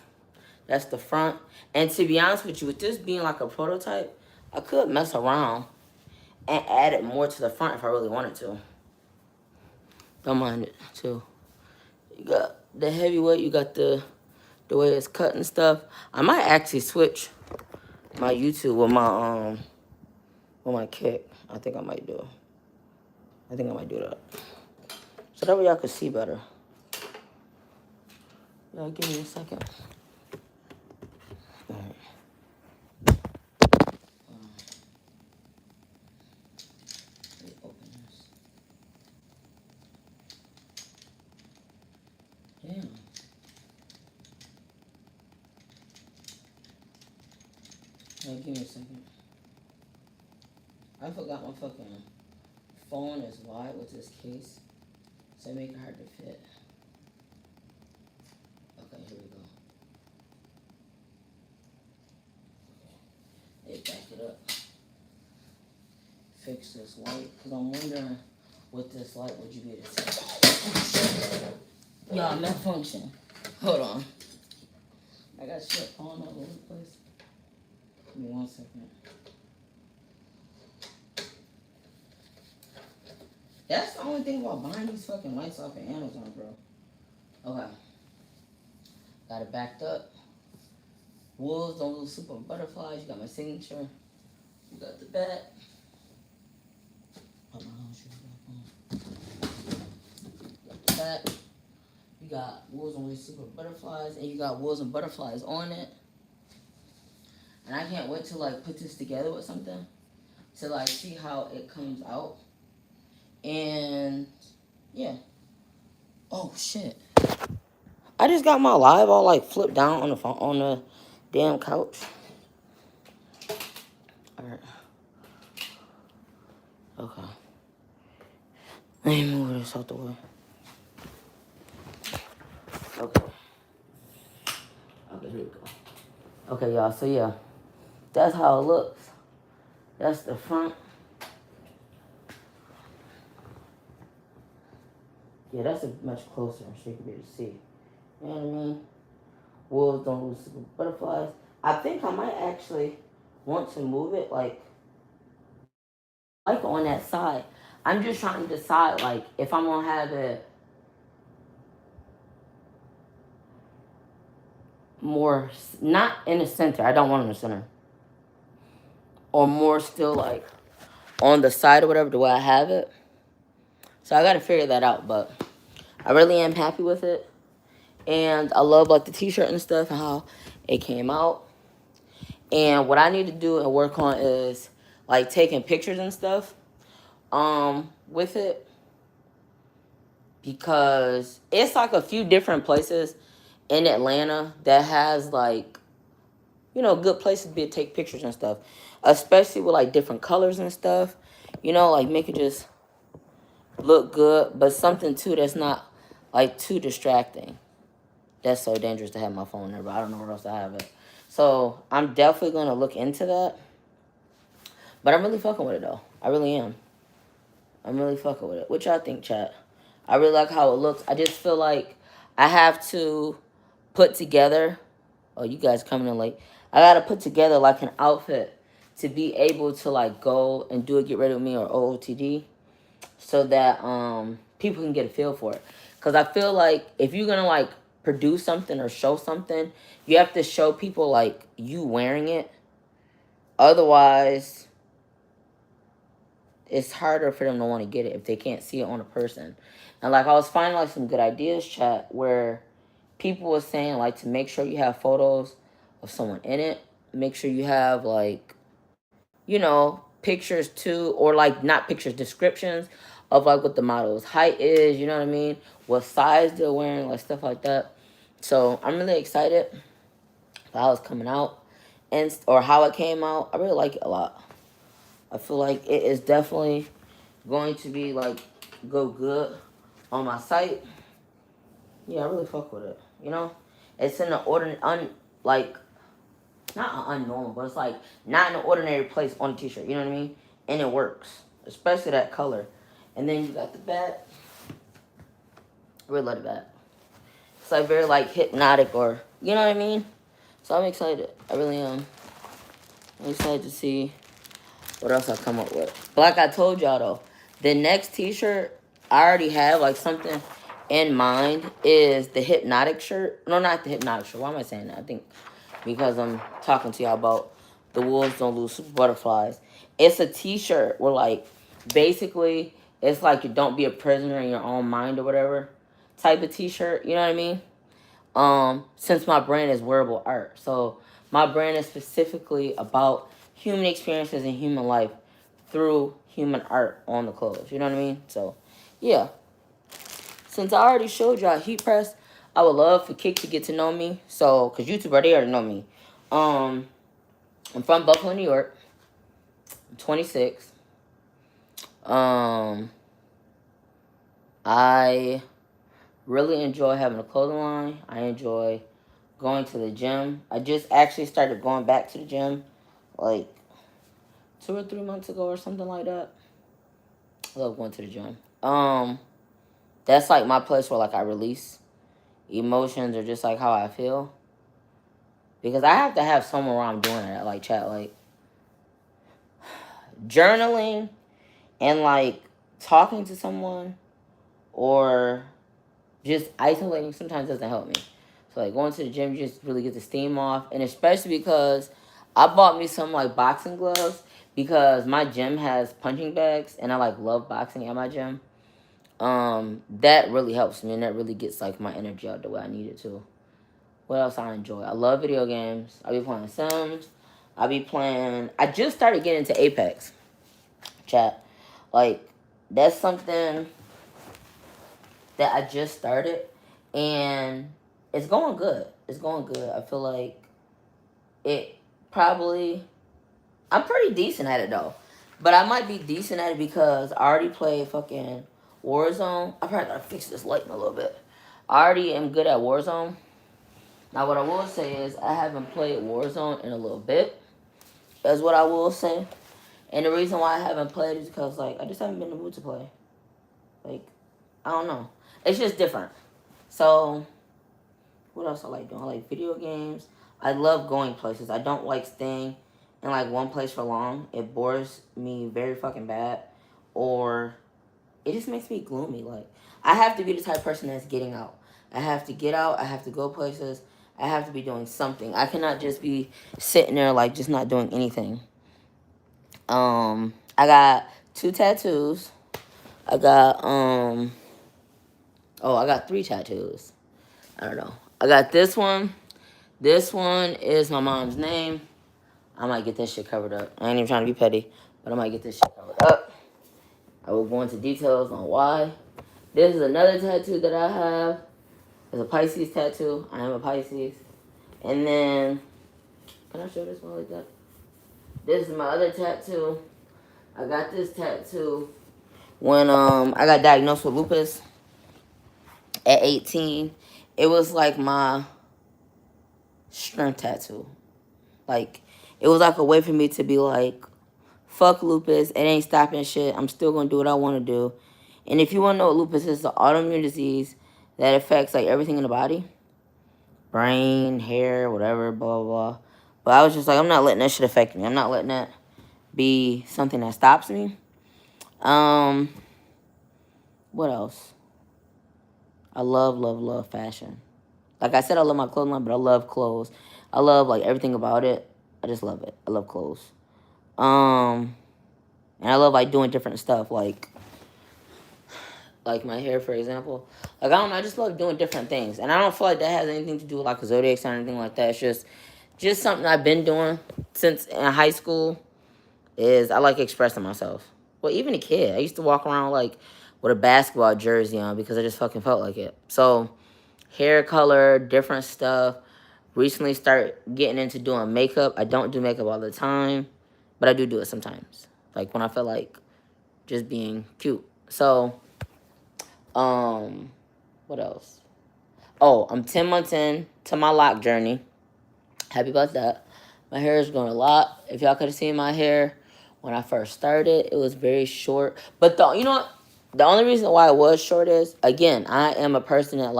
That's the front. And to be honest with you, with this being like a prototype, I could mess around and add it more to the front if I really wanted to. Don't mind it too. You got the heavyweight, you got the way it's cut and stuff. I might actually switch my YouTube with my kick. I think I might do it. I think I might do that. So that way y'all can see better. Y'all give me a second. All right. Let me open this. Damn. Now give me a second. I forgot my fucking phone is wide with this case, so it make it hard to fit. Okay, here we go. Okay. Hey, back it up. Fix this light, because I'm wondering with this light, would you be able to see? Y'all, malfunction. Hold on. I got shit falling all over the place. Give me 1 second. That's the only thing about buying these fucking lights off of Amazon, bro. Okay. Got it backed up. Wolves don't lose sleep over butterflies. You got my signature. You got the back. Got the back. You got wolves don't lose sleep over butterflies. And you got wolves and butterflies on it. And I can't wait to like put this together with something to like see how it comes out. And yeah. Oh shit. I just got my live all like flipped down on the phone on the damn couch. Alright. Okay. Let me move this out the way. Okay. Okay, here we go. Okay, y'all, so yeah. That's how it looks. That's the front. Yeah, that's a much closer so you can be able to see. You know what I mean? Wolves don't lose to butterflies. I think I might actually want to move it like on that side. I'm just trying to decide like if I'm gonna have it more not in the center. I don't want it in the center. Or more still like on the side or whatever the way I have it. So I gotta figure that out, but I really am happy with it. And I love like the t-shirt and stuff and how it came out. And what I need to do and work on is like taking pictures and stuff with it, because it's like a few different places in Atlanta that has like, you know, good places to be to take pictures and stuff, especially with like different colors and stuff, you know, like make it just look good, but something too that's not like too distracting. That's so dangerous to have my phone there, but I don't know where else to have it. So I'm definitely gonna look into that. But I'm really fucking with it though. I really am. I'm really fucking with it. What y'all think, chat? I really like how it looks. I just feel like I have to put together. Oh, you guys coming in late. I gotta put together like an outfit to be able to like go and do a Get Ready With Me or OOTD, so that people can get a feel for it. Cause I feel like if you're gonna like produce something or show something, you have to show people like you wearing it. Otherwise, it's harder for them to want to get it if they can't see it on a person. And like I was finding like some good ideas, chat, where people were saying like to make sure you have photos of someone in it. Make sure you have like, you know, pictures too, or like not pictures, descriptions of like what the model's height is, you know what I mean? What size they're wearing, like stuff like that. So I'm really excited for how it's coming out and or how it came out. I really like it a lot. I feel like it is definitely going to be like go good on my site. Yeah, I really fuck with it. You know, it's in the like not an unnormal, but it's like not in an ordinary place on a t-shirt. You know what I mean? And it works, especially that color. And then you got the back. I really love the back. It's like very like hypnotic, or you know what I mean. So I'm excited. I really am. I'm excited to see what else I come up with. But like I told y'all though, the next t-shirt I already have like something in mind is the hypnotic shirt. No, not the hypnotic shirt. Why am I saying that? I think because I'm talking to y'all about the wolves don't lose butterflies. It's a t-shirt where like basically it's like you don't be a prisoner in your own mind or whatever type of t-shirt. You know what I mean? Since my brand is wearable art. So my brand is specifically about human experiences in human life through human art on the clothes. You know what I mean? So, yeah. Since I already showed y'all heat press, I would love for Kick to get to know me. So, because YouTube already know me. I'm from Buffalo, New York. I'm 26. I really enjoy having a clothing line. I enjoy going to the gym. I just actually started going back to the gym like 2 or 3 months ago or something like that. I love going to the gym. That's like my place where like I release emotions or just like how I feel. Because I have to have somewhere where I'm doing it, like chat, like journaling and like talking to someone or just isolating sometimes doesn't help me. So like going to the gym, you just really get the steam off, and especially because I bought me some like boxing gloves because my gym has punching bags, and I like love boxing at my gym. That really helps me, and that really gets like my energy out the way I need it to. What else I enjoy? I love video games. I be playing Sims. I be playing. I just started getting into Apex. Chat, like that's something that I just started, and it's going good. It's going good. I feel like it probably. I'm pretty decent at it though, but I might be decent at it because I already played fucking Warzone. I probably gotta fix this light in a little bit. I already am good at Warzone. Now, what I will say is I haven't played Warzone in a little bit. That's what I will say. And the reason why I haven't played is because like I just haven't been in the mood to play. Like I don't know. It's just different. So, what else I like doing? I like video games. I love going places. I don't like staying in like one place for long. It bores me very fucking bad. Or it just makes me gloomy. Like, I have to be the type of person that's getting out. I have to get out. I have to go places. I have to be doing something. I cannot just be sitting there like just not doing anything. I got 2 tattoos. I got I got 3 tattoos. I don't know. I got this one. This one is my mom's name. I might get this shit covered up. I ain't even trying to be petty, but I might get this shit covered up. I will go into details on why. This is another tattoo that I have. It's a Pisces tattoo. I am a Pisces. And then, can I show this one like that? This is my other tattoo. I got this tattoo when I got diagnosed with lupus at 18. It was like my strength tattoo. Like, it was like a way for me to be like, fuck lupus, it ain't stopping shit. I'm still gonna do what I want to do. And if you want to know what lupus is, it's an autoimmune disease that affects like everything in the body. Brain, hair, whatever, blah, blah, blah. But I was just like, I'm not letting that shit affect me. I'm not letting that be something that stops me. What else? I love fashion. Like I said, I love my clothing line, but I love clothes. I love like everything about it. I just love it. I love clothes. And I love like doing different stuff, like my hair, for example. Like, I don't know, I just love doing different things. And I don't feel like that has anything to do with like a zodiac sign or anything like that. It's just something I've been doing since in high school. Is I like expressing myself. Well, even a kid, I used to walk around like with a basketball jersey on because I just fucking felt like it. So, hair color, different stuff. Recently start getting into doing makeup. I don't do makeup all the time, but I do it sometimes. Like when I feel like just being cute. So, what else? Oh, I'm 10 months in to my lock journey. Happy about that. My hair is growing a lot. If y'all could have seen my hair when I first started, it was very short. But you know what? The only reason why it was short is, again, I am a person that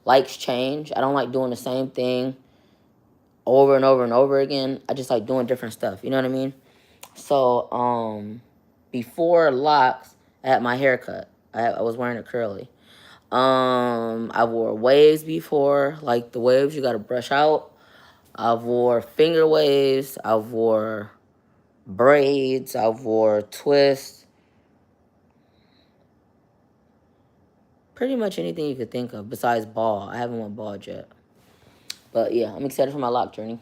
likes change. I don't like doing the same thing over and over and over again. I just like doing different stuff. You know what I mean? So, before locks, I had my hair cut. I was wearing it curly. I wore waves before, like the waves you gotta brush out. I wore finger waves. I wore braids. I wore twists. Pretty much anything you could think of besides ball. I haven't went bald yet. But yeah, I'm excited for my lock journey.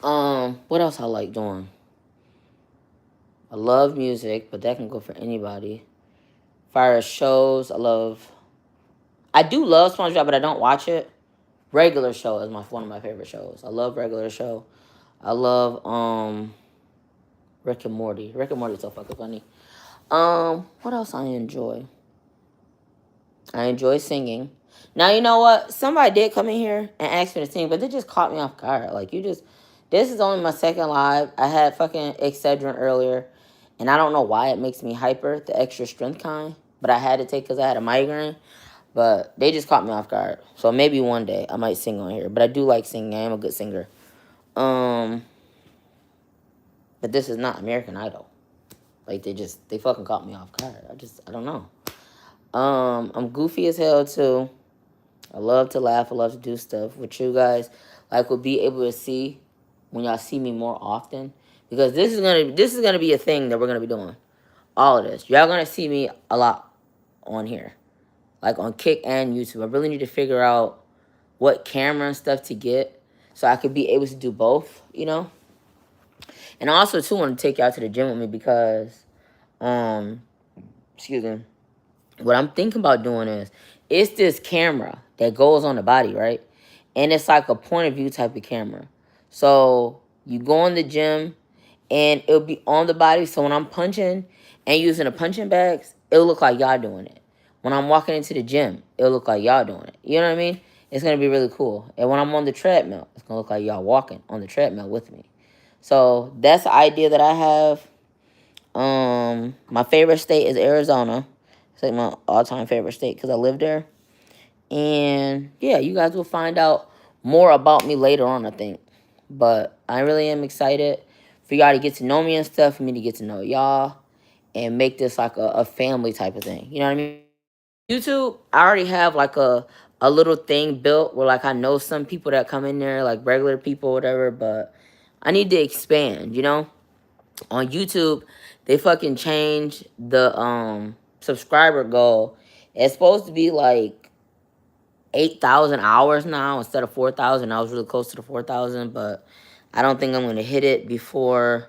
What else I like doing? I love music, but that can go for anybody. Fire shows, I do love SpongeBob, but I don't watch it. Regular Show is one of my favorite shows. I love Regular Show. I love Rick and Morty. Rick and Morty is so fucking funny. What else I enjoy? I enjoy singing. Now, you know what? Somebody did come in here and ask me to sing, but they just caught me off guard. Like, this is only my second live. I had fucking Excedrin earlier, and I don't know why it makes me hyper, the extra strength kind, but I had to take because I had a migraine. But they just caught me off guard. So maybe one day I might sing on here. But I do like singing. I am a good singer. But this is not American Idol. Like, they fucking caught me off guard. I don't know. I'm goofy as hell, too. I love to laugh. I love to do stuff. Which you guys, like, will be able to see when y'all see me more often. Because this is gonna be a thing that we're gonna be doing. All of this. Y'all gonna see me a lot on here. Like, on Kick and YouTube. I really need to figure out what camera and stuff to get so I could be able to do both, you know? And I also, too, want to take y'all to the gym with me because, excuse me, what I'm thinking about doing is, it's this camera that goes on the body, right? And it's like a point of view type of camera. So, you go in the gym, and it'll be on the body. So, when I'm punching and using the punching bags, it'll look like y'all doing it. When I'm walking into the gym, it'll look like y'all doing it. You know what I mean? It's going to be really cool. And when I'm on the treadmill, it's going to look like y'all walking on the treadmill with me. So that's the idea that I have. My favorite state is Arizona. It's like my all-time favorite state because I live there. And yeah, you guys will find out more about me later on, I think. But I really am excited for y'all to get to know me and stuff, for me to get to know y'all, and make this like a family type of thing. You know what I mean? YouTube, I already have like a little thing built where like I know some people that come in there, like regular people, whatever, but I need to expand, you know? On YouTube, they fucking changed the subscriber goal. It's supposed to be like 8,000 hours now instead of 4,000. I was really close to the 4,000, but I don't think I'm gonna hit it before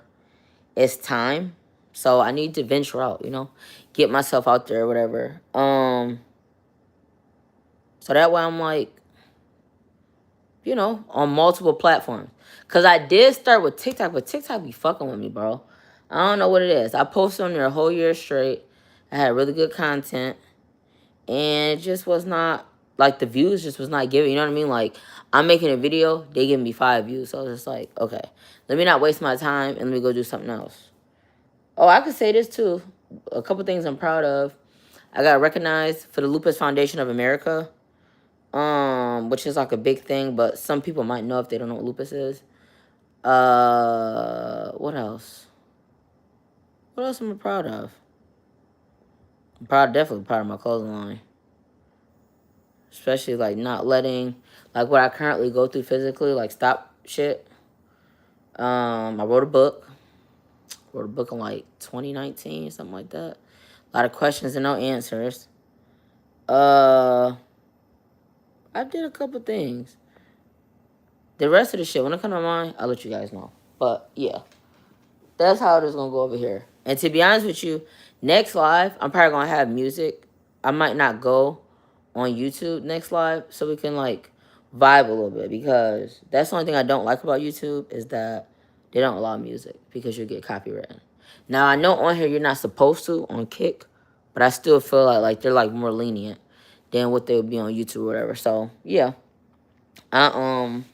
it's time. So I need to venture out, you know, get myself out there or whatever. So that way I'm like, you know, on multiple platforms. Cause I did start with TikTok, but TikTok be fucking with me, bro. I don't know what it is. I posted on there a whole year straight. I had really good content. And it just was not, like, the views just was not giving, you know what I mean? Like, I'm making a video, they giving me 5 views. So I was just like, okay, let me not waste my time and let me go do something else. Oh, I could say this too. A couple things I'm proud of. I got recognized for the Lupus Foundation of America, which is like a big thing, but some people might know if they don't know what lupus is. What else? What else am I proud of? Definitely proud of my clothing line. Especially, like, not letting, like, what I currently go through physically, like, stop shit. I wrote a book. Wrote a book in, like, 2019, something like that. A lot of questions and no answers. I did a couple things. The rest of the shit, when it comes to mine, I'll let you guys know. But, yeah. That's how it is going to go over here. And to be honest with you, next live, I'm probably going to have music. I might not go on YouTube next live so we can, like, vibe a little bit. Because that's the only thing I don't like about YouTube is that they don't allow music because you'll get copywritten. Now, I know on here you're not supposed to on Kick, but I still feel like they're, like, more lenient than what they would be on YouTube or whatever. So, yeah. We're gonna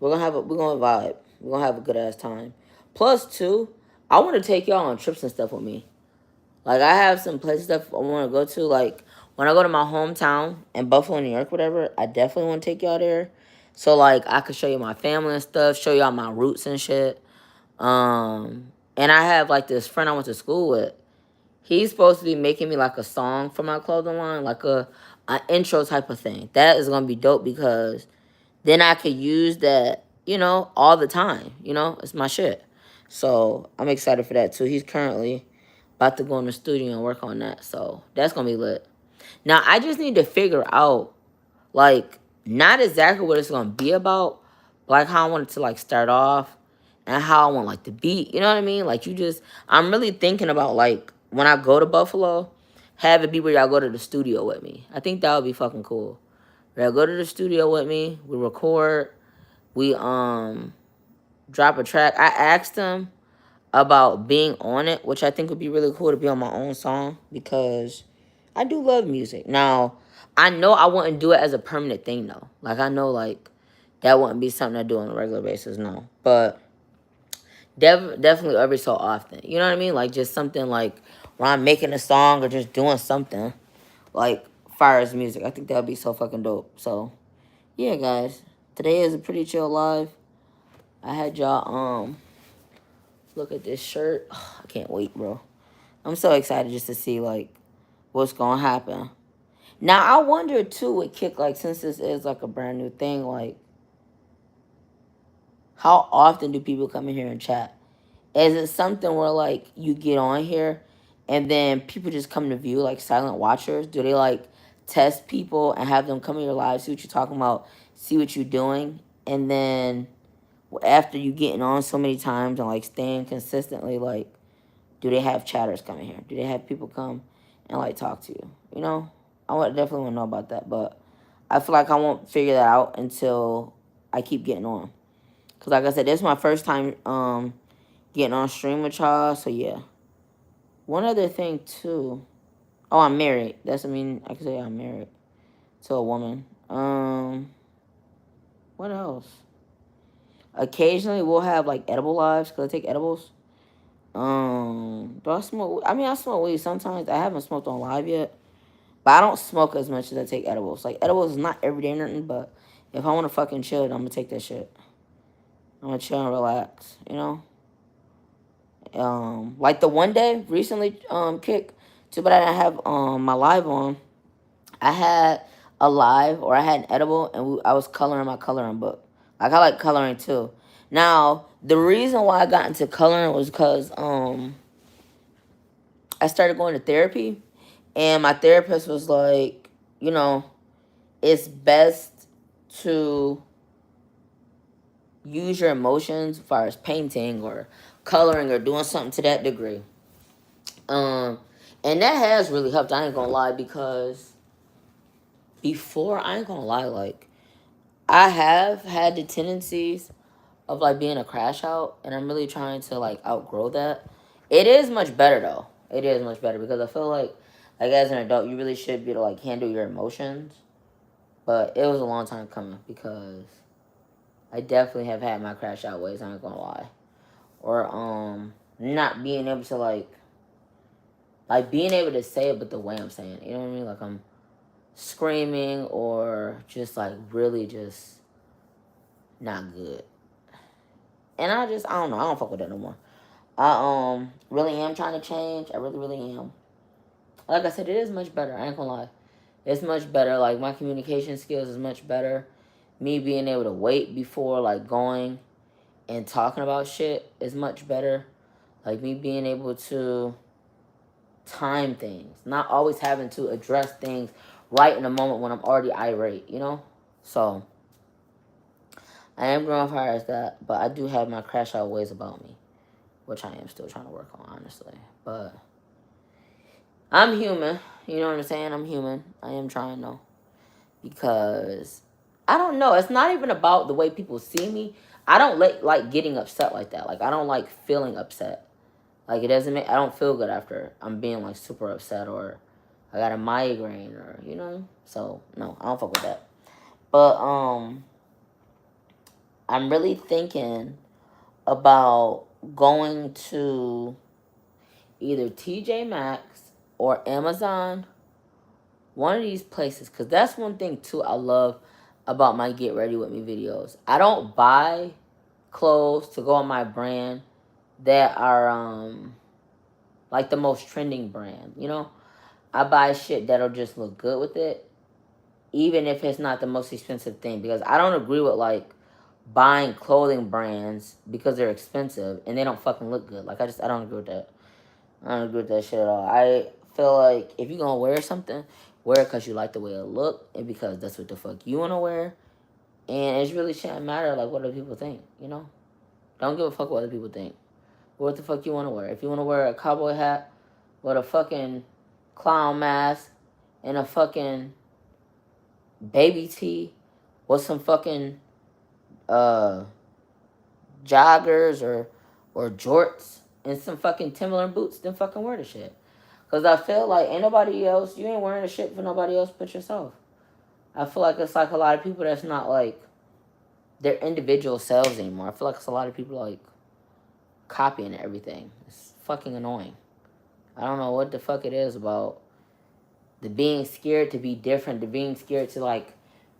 vibe. We're gonna have a good ass time. Plus, too, I want to take y'all on trips and stuff with me. Like, I have some places that I want to go to. Like, when I go to my hometown in Buffalo, New York, whatever, I definitely want to take y'all there. So, like, I could show you my family and stuff, show y'all my roots and shit. And I have, like, this friend I went to school with. He's supposed to be making me, like, a song for my clothing line, like an intro type of thing. That is going to be dope because then I could use that, you know, all the time. You know, it's my shit. So I'm excited for that too. He's currently about to go in the studio and work on that. So that's going to be lit. Now, I just need to figure out, like, not exactly what it's going to be about, but like how I want it to, like, start off and how I want, like, the beat. You know what I mean? Like, I'm really thinking about, like, when I go to Buffalo, have it be where y'all go to the studio with me. I think that would be fucking cool. They'll go to the studio with me. We record. We drop a track. I asked them about being on it, which I think would be really cool to be on my own song because I do love music. Now, I know I wouldn't do it as a permanent thing though. Like, I know, like, that wouldn't be something I do on a regular basis, no. But definitely every so often. You know what I mean? Like, just something like when I'm making a song or just doing something like fire as music. I think that would be so fucking dope. So, yeah, guys. Today is a pretty chill live. I had y'all look at this shirt. Oh, I can't wait, bro. I'm so excited just to see, like, what's gonna happen. Now, I wonder too with Kick, like, since this is like a brand new thing, like, how often do people come in here and chat? Is it something where, like, you get on here and then people just come to view, like, silent watchers? Do they, like, test people and have them come in your live, see what you're talking about, see what you're doing, and then after you getting on so many times and, like, staying consistently, like, do they have chatters coming here? Do they have people come and, like, talk to you? You know? Definitely want to know about that, but I feel like I won't figure that out until I keep getting on. Because, like I said, this is my first time getting on stream with y'all, so yeah. One other thing, too. Oh, I'm married. I can say I'm married to a woman. What else? Occasionally, we'll have, like, edible lives, because I take edibles. Do I smoke? I mean, I smoke weed sometimes. I haven't smoked on live yet, but I don't smoke as much as I take edibles. Like edibles is not every day or nothing, but if I want to fucking chill, I'm gonna take that shit. I'm gonna chill and relax. You know. Like the one day recently, kick. Too bad I didn't have my live on. I had a live or I had an edible and I was coloring my coloring book. Like I like coloring too. Now the reason why I got into coloring was because I started going to therapy, and my therapist was like, you know, it's best to use your emotions as far as painting or coloring or doing something to that degree. Um, and that has really helped. I ain't gonna lie, because before, I ain't gonna lie, like I have had the tendencies of like being a crash out, and I'm really trying to like outgrow that. It is much better though. It is much better because I feel like as an adult, you really should be able to like handle your emotions. But it was a long time coming because I definitely have had my crash out ways. I ain't gonna lie, or not being able to like being able to say it, but the way I'm saying it, you know what I mean? Like I'm screaming or just like really just not good. And I don't know. I don't fuck with that no more. I really am trying to change. I really, really am. Like I said, it is much better. I ain't gonna lie. It's much better. Like my communication skills is much better. Me being able to wait before like going and talking about shit is much better. Like me being able to time things, not always having to address things right in the moment when I'm already irate, you know? So I am growing far as that, but I do have my crash out ways about me, which I am still trying to work on, honestly. But I'm human. You know what I'm saying? I'm human. I am trying though. Because I don't know. It's not even about the way people see me. I don't like getting upset like that. Like I don't like feeling upset. Like it doesn't make I don't feel good after I'm being like super upset or I got a migraine or you know. So no, I don't fuck with that. But I'm really thinking about going to either TJ Maxx or Amazon, one of these places, because that's one thing too I love about my Get Ready With Me videos. I don't buy clothes to go on my brand that are like the most trending brand, you know? I buy shit that'll just look good with it, even if it's not the most expensive thing, because I don't agree with like buying clothing brands because they're expensive and they don't fucking look good. Like I don't agree with that. I don't agree with that shit at all. I feel like if you're gonna wear something, wear it because you like the way it look and because that's what the fuck you wanna wear. And it really shouldn't matter like what other people think, you know? Don't give a fuck what other people think. What the fuck you wanna wear? If you wanna wear a cowboy hat with a fucking clown mask and a fucking baby tee with some fucking uh joggers or jorts and some fucking Timberland boots, then fucking wear the shit. Cause I feel like ain't nobody else. You ain't wearing the shit for nobody else but yourself. I feel like it's like a lot of people that's not like their individual selves anymore. I feel like it's a lot of people like copying everything. It's fucking annoying. I don't know what the fuck it is about the being scared to be different, the being scared to like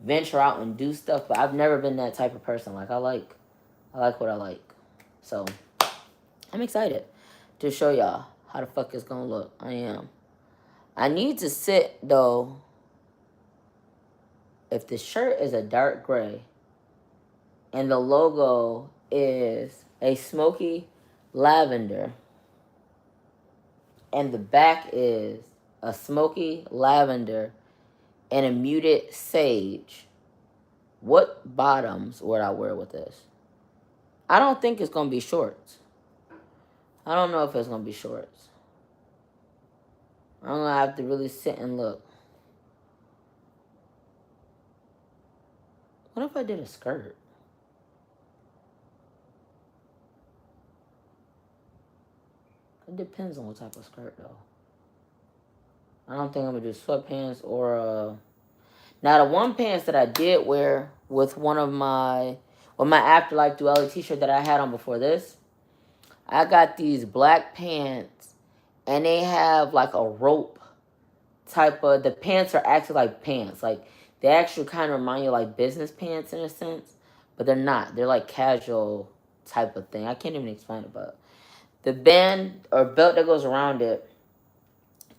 venture out and do stuff. But I've never been that type of person. Like I like what I like. So I'm excited to show y'all how the fuck it's gonna look. I am. I need to sit though. If the shirt is a dark gray and the logo is a smoky lavender and the back is a smoky lavender and a muted sage, what bottoms would I wear with this? I don't think it's gonna be shorts. I don't know if it's gonna be shorts. I'm gonna have to really sit and look. What if I did a skirt? It depends on what type of skirt though. I don't think I'm gonna do sweatpants or now the one pants that I did wear with my Afterlife Duality t-shirt that I had on before this, I got these black pants, and they have like a rope type of. The pants are actually like pants, like they actually kind of remind you of like business pants in a sense, but they're not. They're like casual type of thing. I can't even explain it, but the band or belt that goes around it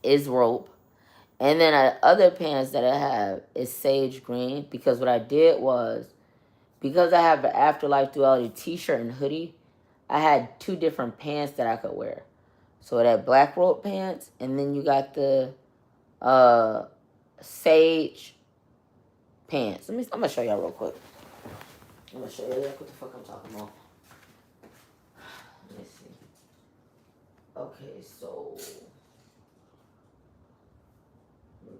is rope. And then the other pants that I have is sage green because what I did was, because I have the Afterlife Duality t-shirt and hoodie, I had two different pants that I could wear. So that black rope pants, and then you got the sage pants. I'm gonna show y'all real quick. I'm gonna show you what the fuck I'm talking about. Let me see. Okay, so here we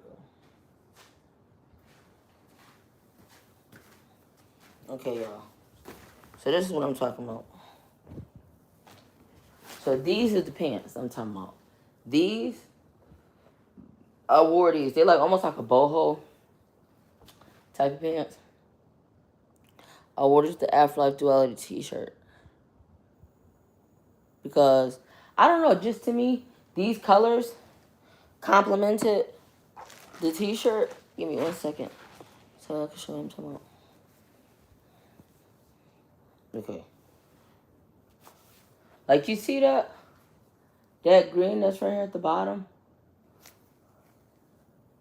go. Okay, y'all. So this is what I'm talking about. So these are the pants I'm talking about. These, I wore these. They're like almost like a boho type of pants. I wore just the Afterlife Duality t-shirt. Because, I don't know, just to me, these colors complemented the t-shirt. Give me 1 second so I can show you what I'm talking about. Okay. Like, you see that? That green that's right here at the bottom?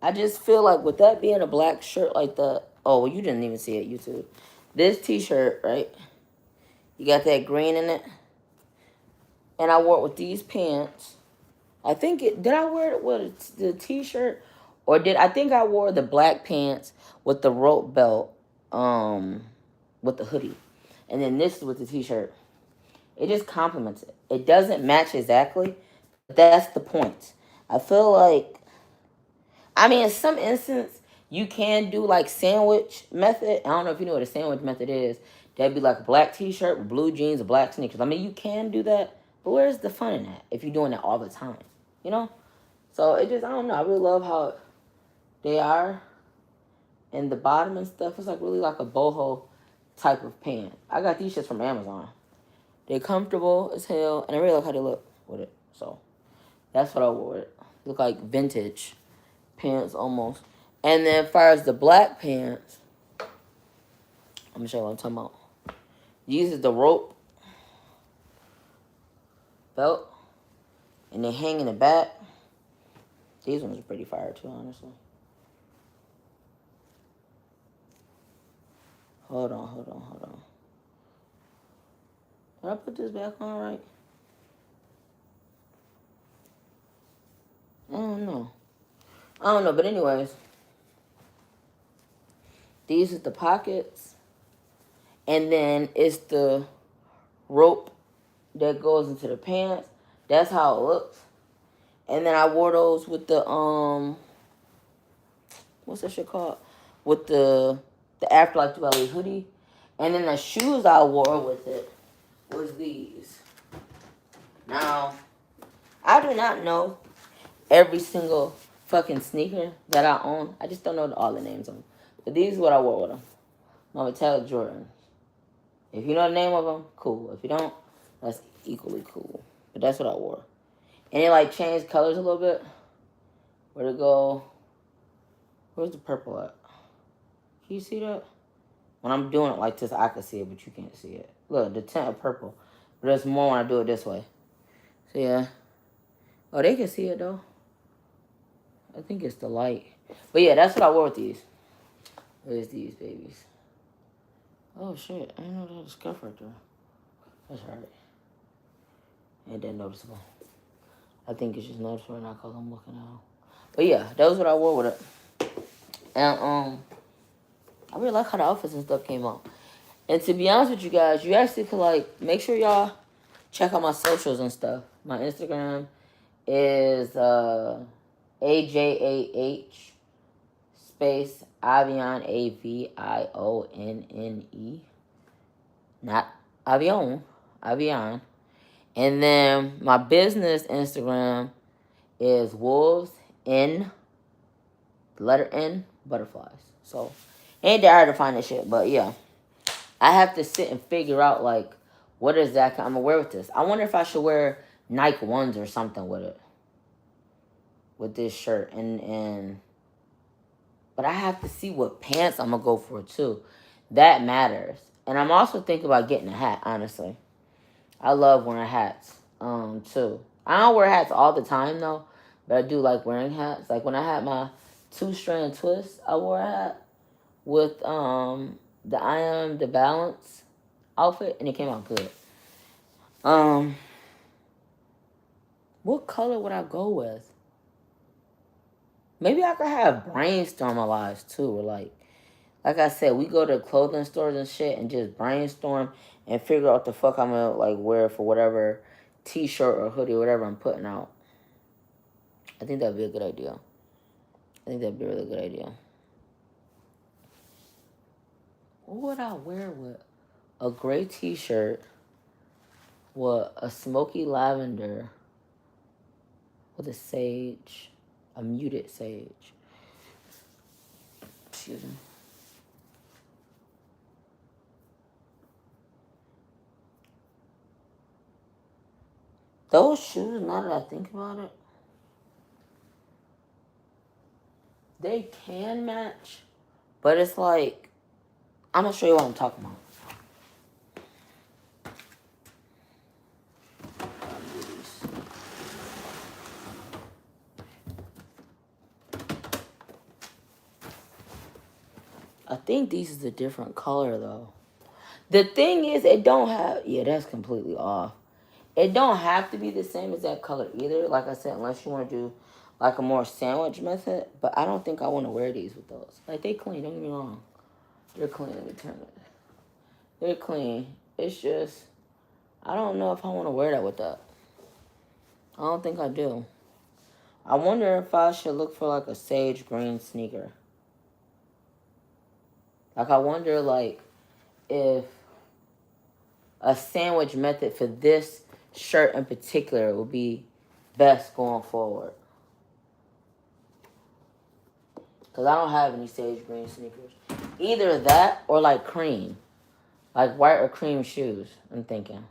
I just feel like with that being a black shirt like that. Oh, well, you didn't even see it, YouTube. This t-shirt, right? You got that green in it. And I wore it with these pants. I think it, did I wear it with the t-shirt? Or I think I wore the black pants with the rope belt, with the hoodie. And then this is with the t-shirt. It just complements it. It doesn't match exactly, but that's the point. I feel like, I mean, in some instance, you can do like sandwich method. I don't know if you know what a sandwich method is. That'd be like a black t-shirt with blue jeans or black sneakers. I mean, you can do that, but where's the fun in that if you're doing that all the time? You know? So it just, I don't know. I really love how they are. And the bottom and stuff is like really like a boho type of pant. I got these shits from Amazon. They're comfortable as hell, and I really like how they look with it. So that's what I wore it. Look like vintage pants almost. And then as far as the black pants, I'm gonna show you what I'm talking about. These is the rope belt, and they hang in the back. These ones are pretty fire too, honestly. Hold on. Did I put this back on right? I don't know, but anyways. These are the pockets. And then it's the rope that goes into the pants. That's how it looks. And then I wore those with the, what's that shit called? With the Afterlife Duality hoodie. And then the shoes I wore with it was these. Now, I do not know every single fucking sneaker that I own. I just don't know all the names of them. But these is what I wore with them. My metallic Jordan. If you know the name of them, cool. If you don't, that's equally cool. But that's what I wore. And it like changed colors a little bit. Where'd it go? Where's the purple at? Can you see that? When I'm doing it like this, I can see it, but you can't see it. Look, the tint of purple. But there's more when I do it this way. So yeah. Oh, they can see it though. I think it's the light. But yeah, that's what I wore with these. There's these babies. Oh shit, I didn't know there was a scuff right there. That's alright. Ain't that noticeable. I think it's just noticeable now because I'm looking out. But yeah, that was what I wore with it. And I really like how the outfits and stuff came out. And to be honest with you guys, you actually could like make sure y'all check out my socials and stuff. My Instagram is AJAH space Avion AVIONNE. Not Avion. Avion. And then my business Instagram is wolves in the letter N butterflies. So ain't that hard to find this shit, but yeah. I have to sit and figure out like What is that I'm gonna wear with this? I wonder if I should wear Nike ones or something with it. With this shirt. But I have to see what pants I'm gonna go for too. That matters. And I'm also thinking about getting a hat, honestly. I love wearing hats, too. I don't wear hats all the time though, but I do like wearing hats. Like when I had my 2-strand twist, I wore a hat with the I Am the Balance outfit, and it came out good. What color would I go with? Maybe I could have brainstorm our lives too, or like I said, we go to clothing stores and shit and just brainstorm and figure out what the fuck I'm gonna like wear for whatever t-shirt or hoodie or whatever I'm putting out. I think that'd be a good idea. I think that'd be a really good idea. What would I wear with a gray t-shirt with a smoky lavender with a muted sage? Excuse me. Those shoes, now that I think about it, they can match, but it's like, I'm gonna show you what I'm talking about. I think these is a different color though. The thing is, it don't have, yeah, that's completely off. It don't have to be the same as that color either. Like I said, unless you want to do like a more sandwich method. But I don't think I want to wear these with those. Like, they clean, don't get me wrong. They're clean, let me turn it. They're clean. It's just, I don't know if I want to wear that with that. I don't think I do. I wonder if I should look for like a sage green sneaker. Like, I wonder like if a sandwich method for this shirt in particular will be best going forward. Because I don't have any sage green sneakers. Either that or like cream. Like white or cream shoes, I'm thinking.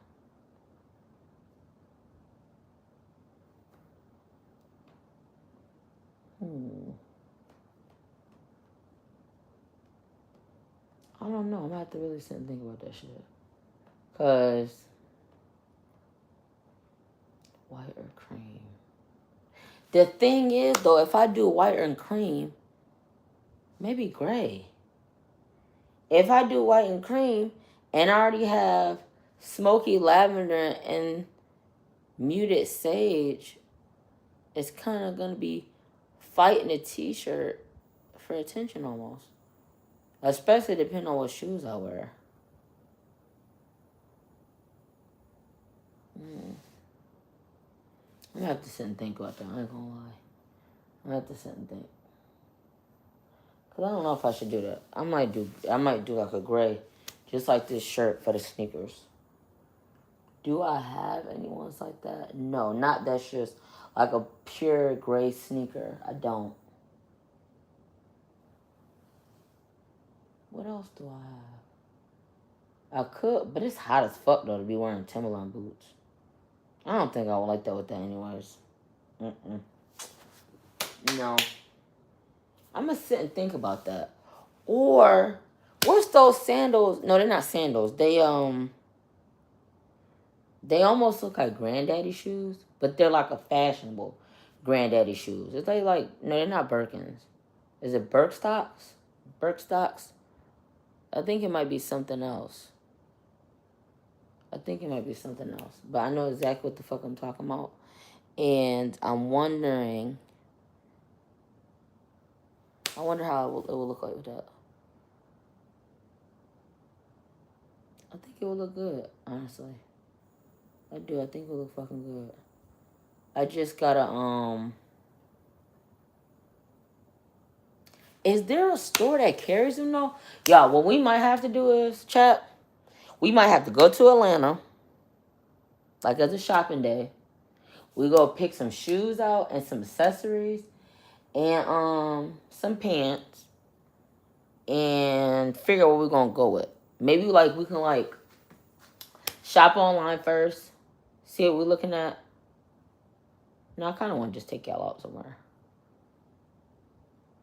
I don't know. I'm going to have to really sit and think about that shit. Because white or cream. The thing is, though, if I do white and cream, maybe gray. If I do white and cream and I already have smoky lavender and muted sage, it's kind of going to be fighting a t-shirt for attention almost. Especially depending on what shoes I wear. I'm going to have to sit and think about that. I ain't going to lie. I'm going to have to sit and think. Because I don't know if I should do that. I might do like a gray. Just like this shirt for the sneakers. Do I have any ones like that? No, not that's just like a pure gray sneaker. I don't. What else do I have? I could, but it's hot as fuck though to be wearing Timberland boots. I don't think I would like that with that anyways. No. I'm gonna sit and think about that. Or what's those sandals? No, they're not sandals. They almost look like granddaddy shoes, but they're like a fashionable granddaddy shoes. It's like no, they're not Birkins. Is it Birkstocks? Birkstocks? I think it might be something else. But I know exactly what the fuck I'm talking about. And I'm wondering, I wonder how it will look like with that. I think it will look good, honestly. I do. I think it will look fucking good. I just gotta, is there a store that carries them though? Y'all, what we might have to do is, chat, we might have to go to Atlanta, like as a shopping day. We go pick some shoes out and some accessories and some pants and figure out what we're gonna go with. Maybe like we can like shop online first. See what we're looking at. No, I kind of want to just take y'all out somewhere.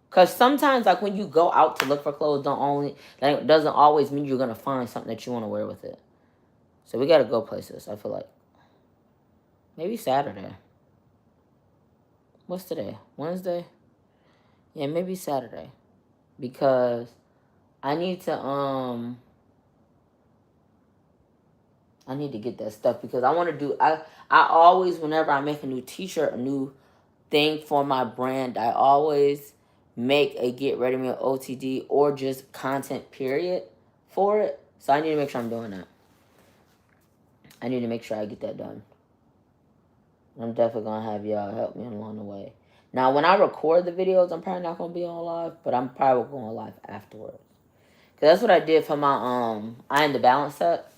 Because sometimes, like, when you go out to look for clothes, doesn't always mean you're going to find something that you want to wear with it. So we got to go places, I feel like. Maybe Saturday. What's today? Wednesday? Yeah, maybe Saturday. Because I need to get that stuff because I want to do I always, whenever I make a new t-shirt, a new thing for my brand, I always make a get ready meal OTD or just content period for it. So I need to make sure I'm doing that. I need to make sure I get that done. I'm definitely going to have y'all help me along the way. Now, when I record the videos, I'm probably not going to be on live, but I'm probably going live afterwards. Because that's what I did for my I Am The Balance set.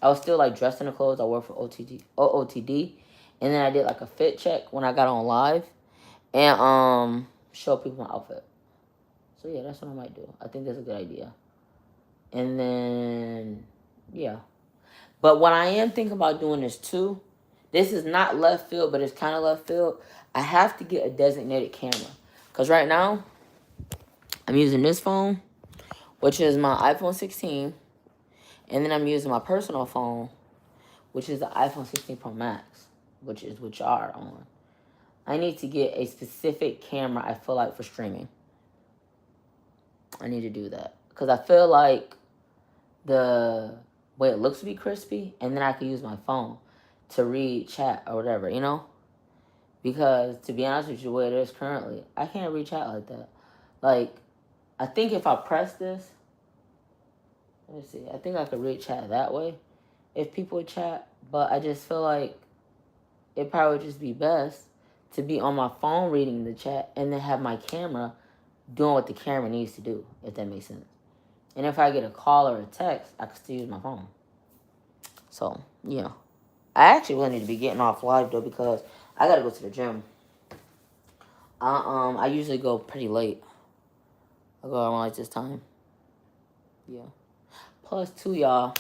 I was still, like, dressed in the clothes I wore for OOTD. And then I did, like, a fit check when I got on live. And show people my outfit. So, yeah, that's what I might do. I think that's a good idea. And then, yeah. But what I am thinking about doing is, too, this is not left field, but it's kind of left field. I have to get a designated camera. Because right now, I'm using this phone, which is my iPhone 16. And then I'm using my personal phone, which is the iPhone 16 Pro Max, which is what y'all are on. I need to get a specific camera, I feel like, for streaming. I need to do that. Because I feel like the way it looks to be crispy, and then I can use my phone to read chat or whatever, you know? Because, to be honest with you, the way it is currently, I can't read chat like that. Like, I think if I press this, let me see, I think I could read chat that way if people would chat, but I just feel like it probably would just be best to be on my phone reading the chat and then have my camera doing what the camera needs to do, if that makes sense. And if I get a call or a text, I can still use my phone. So, yeah. I actually really need to be getting off live, though, because I got to go to the gym. I usually go pretty late. I go around like this time. Yeah. Plus, too, y'all,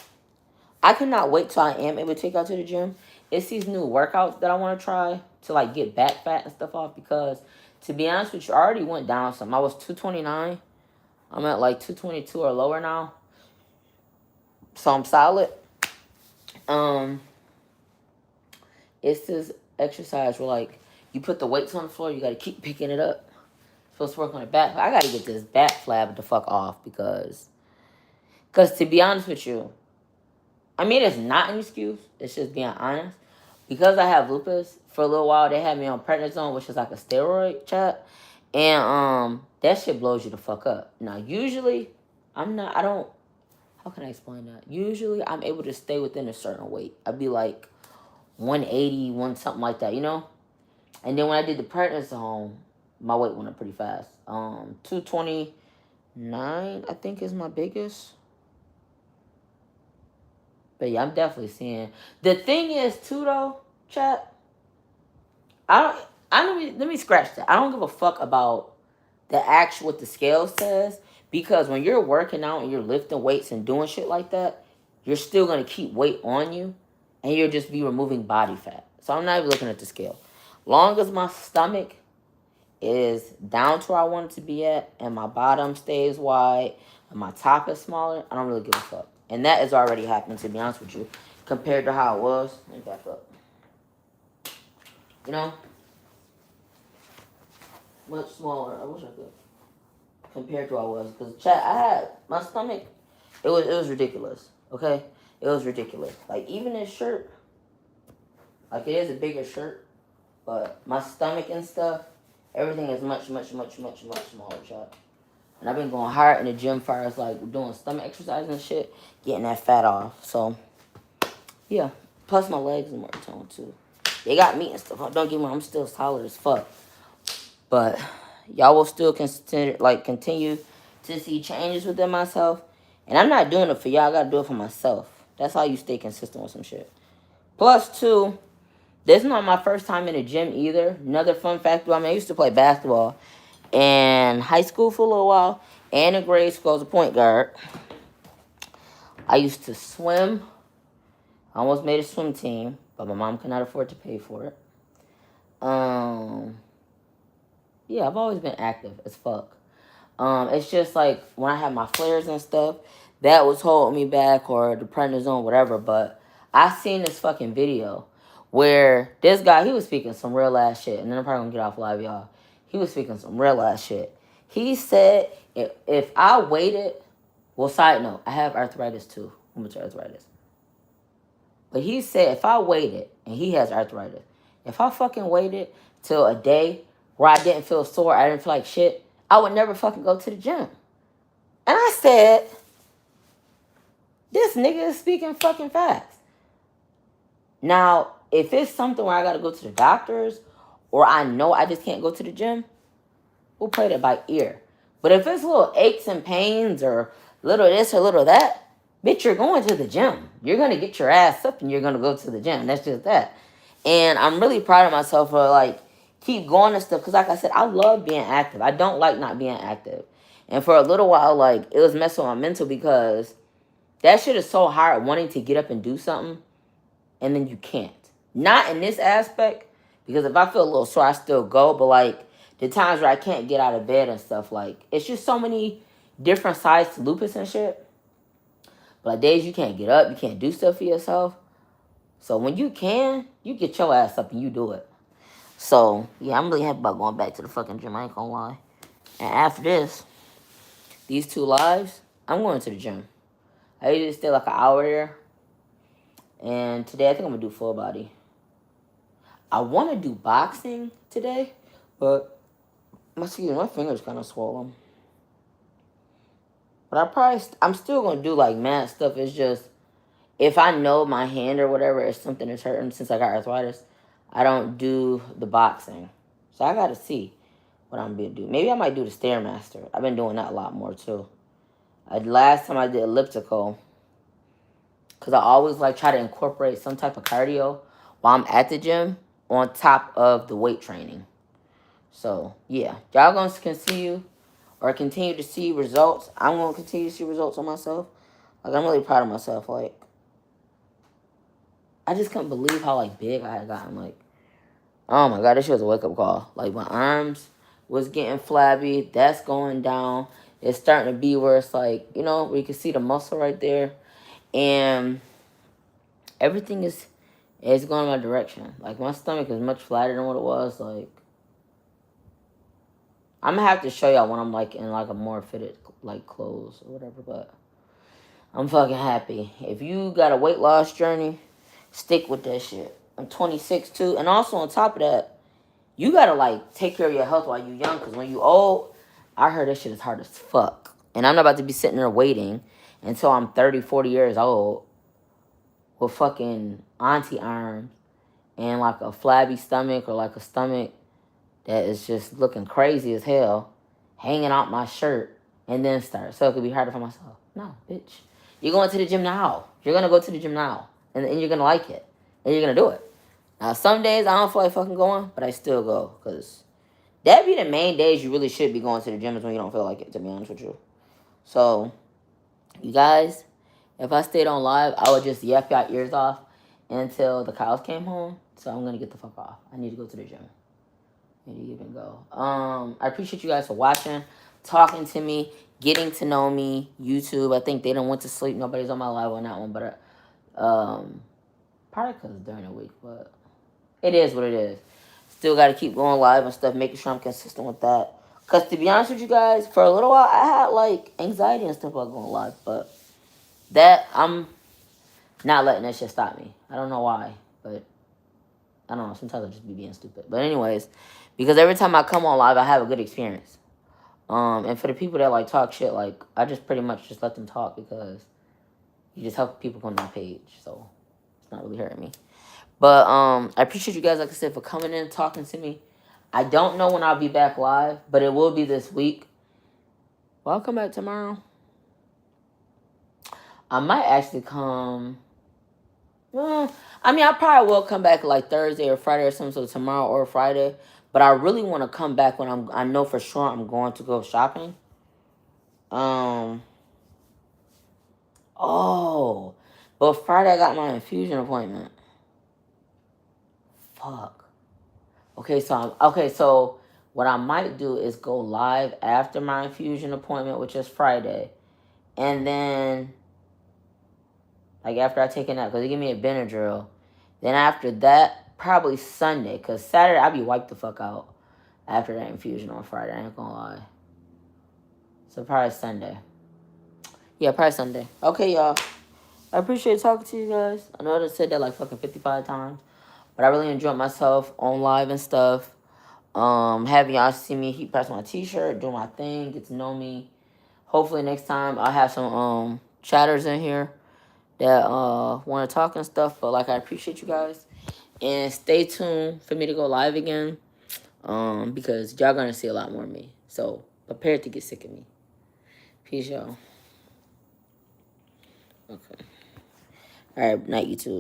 I cannot wait till I am able to take y'all to the gym. It's these new workouts that I want to try to, like, get back fat and stuff off because, to be honest with you, I already went down some. I was 229. I'm at, like, 222 or lower now. So I'm solid. It's this exercise where, like, you put the weights on the floor, you got to keep picking it up. Supposed to work on the back. I got to get this back flab the fuck off because to be honest with you, I mean, it's not an excuse. It's just being honest. Because I have lupus, for a little while, they had me on prednisone, which is like a steroid chat. And that shit blows you the fuck up. Now, usually, how can I explain that? Usually, I'm able to stay within a certain weight. I'd be like 180, something like that, you know? And then when I did the prednisone, my weight went up pretty fast. 229, I think, is my biggest. But yeah, I'm definitely seeing. The thing is, too, though, chat, let me scratch that. I don't give a fuck about what the scale says, because when you're working out and you're lifting weights and doing shit like that, you're still going to keep weight on you, and you'll just be removing body fat. So I'm not even looking at the scale. Long as my stomach is down to where I want it to be at, and my bottom stays wide, and my top is smaller, I don't really give a fuck. And that is already happening, to be honest with you, compared to how it was. Let me back up. You know? Much smaller. I wish I could. Compared to what I was. Because, chat, I had my stomach, it was ridiculous. Okay? It was ridiculous. Like, even this shirt, like, it is a bigger shirt, but my stomach and stuff, everything is much, much, much, much, much smaller, chat. And I've been going hard in the gym far as, like, doing stomach exercises and shit, getting that fat off. So, yeah. Plus, my legs are more toned, too. They got meat and stuff. Don't get me wrong, I'm still solid as fuck. But y'all will still continue to see changes within myself. And I'm not doing it for y'all. I got to do it for myself. That's how you stay consistent with some shit. Plus, too, this is not my first time in the gym either. Another fun fact, I used to play basketball in high school for a little while, and in grade school as a point guard. I used to swim. I almost made a swim team, but my mom cannot afford to pay for it. Yeah, I've always been active as fuck. It's just like when I had my flares and stuff, that was holding me back, or the prednisone, whatever. But I seen this fucking video where this guy, he was speaking some real ass shit, and then I'm probably gonna get off live, y'all. He was speaking some real ass shit. He said if I waited, well, side note, I have arthritis too, rheumatoid arthritis. But he said if I waited, and he has arthritis, if I fucking waited till a day where I didn't feel sore, I didn't feel like shit, I would never fucking go to the gym. And I said, this nigga is speaking fucking facts. Now, if it's something where I gotta go to the doctors, or I know I just can't go to the gym, we'll play that by ear. But if it's little aches and pains, or little this or little that, bitch, you're going to the gym. You're gonna get your ass up and you're gonna go to the gym. That's just that. And I'm really proud of myself for like keep going and stuff. Cause like I said, I love being active. I don't like not being active. And for a little while, like it was messing with my mental because that shit is so hard wanting to get up and do something and then you can't. Not in this aspect, because if I feel a little sore, I still go. But like the times where I can't get out of bed and stuff, like it's just so many different sides to lupus and shit. But like days you can't get up, you can't do stuff for yourself. So when you can, you get your ass up and you do it. So yeah, I'm really happy about going back to the fucking gym. I ain't gonna lie. And after this, these 2 lives, I'm going to the gym. I usually stay like an hour there. And today I think I'm gonna do full body. I want to do boxing today, but my finger's kind of swollen. But I'm still gonna do like mad stuff. It's just if I know my hand or whatever is something that's hurting since I got arthritis, I don't do the boxing. So I gotta see what I'm gonna do. Maybe I might do the Stairmaster. I've been doing that a lot more too. Last time I did elliptical, because I always like try to incorporate some type of cardio while I'm at the gym on top of the weight training. So yeah, y'all gonna continue to see results. I'm gonna continue to see results on myself. Like I'm really proud of myself. Like I just couldn't believe how like big I had gotten. Like oh my god, this shit was a wake up call. Like my arms was getting flabby. That's going down. It's starting to be where it's like, you know, where you can see the muscle right there. And everything is going in my direction. Like my stomach is much flatter than what it was. Like I'm gonna have to show y'all when I'm like in like a more fitted like clothes or whatever, but I'm fucking happy. If you got a weight loss journey, stick with that shit. I'm 26 too, and also on top of that, you gotta like take care of your health while you young, because when you old, I heard that shit is hard as fuck. And I'm not about to be sitting there waiting until I'm 30, 40 years old with fucking auntie arms and like a flabby stomach, or like a stomach that is just looking crazy as hell, hanging out my shirt, and then start. So it could be harder for myself. No, bitch. You're going to the gym now. You're going to go to the gym now. And you're going to like it. And you're going to do it. Now, some days I don't feel like fucking going, but I still go. Because that be the main days you really should be going to the gym, is when you don't feel like it, to be honest with you. So, you guys, if I stayed on live, I would just yap your ears off until the cows came home. So I'm going to get the fuck off. I need to go to the gym. I need to even go. I appreciate you guys for watching, talking to me, getting to know me. YouTube, I think they done went to sleep. Nobody's on my live on that one, but probably because it's during the week, but it is what it is. Still got to keep going live and stuff, making sure I'm consistent with that. Because to be honest with you guys, for a little while, I had like anxiety and stuff about going live, but that, I'm not letting that shit stop me. I don't know why, but I don't know. Sometimes I just be being stupid. But anyways, because every time I come on live, I have a good experience. And for the people that like talk shit, like I just pretty much just let them talk, because you just help people come to my page. So it's not really hurting me. But I appreciate you guys, like I said, for coming in, talking to me. I don't know when I'll be back live, but it will be this week. Well, I'll come back tomorrow. I might actually come. I mean, I probably will come back like Thursday or Friday or something, so tomorrow or Friday. But I really want to come back when I know for sure I'm going to go shopping. Oh, But Friday I got my infusion appointment. Fuck. So what I might do is go live after my infusion appointment, which is Friday. And then, like, after I take a nap, because they give me a Benadryl. Then after that, probably Sunday, because Saturday I'll be wiped the fuck out after that infusion on Friday. I ain't gonna lie. So probably Sunday. Yeah, probably Sunday. Okay, y'all. I appreciate talking to you guys. I know I said that like fucking 55 times. But I really enjoyed myself on live and stuff. Having y'all see me heat press my t-shirt, do my thing, get to know me. Hopefully next time I'll have some chatters in here that want to talk and stuff. But like, I appreciate you guys. And stay tuned for me to go live again. Because y'all gonna see a lot more of me. So prepare to get sick of me. Peace, y'all. Okay. All right, night, YouTube.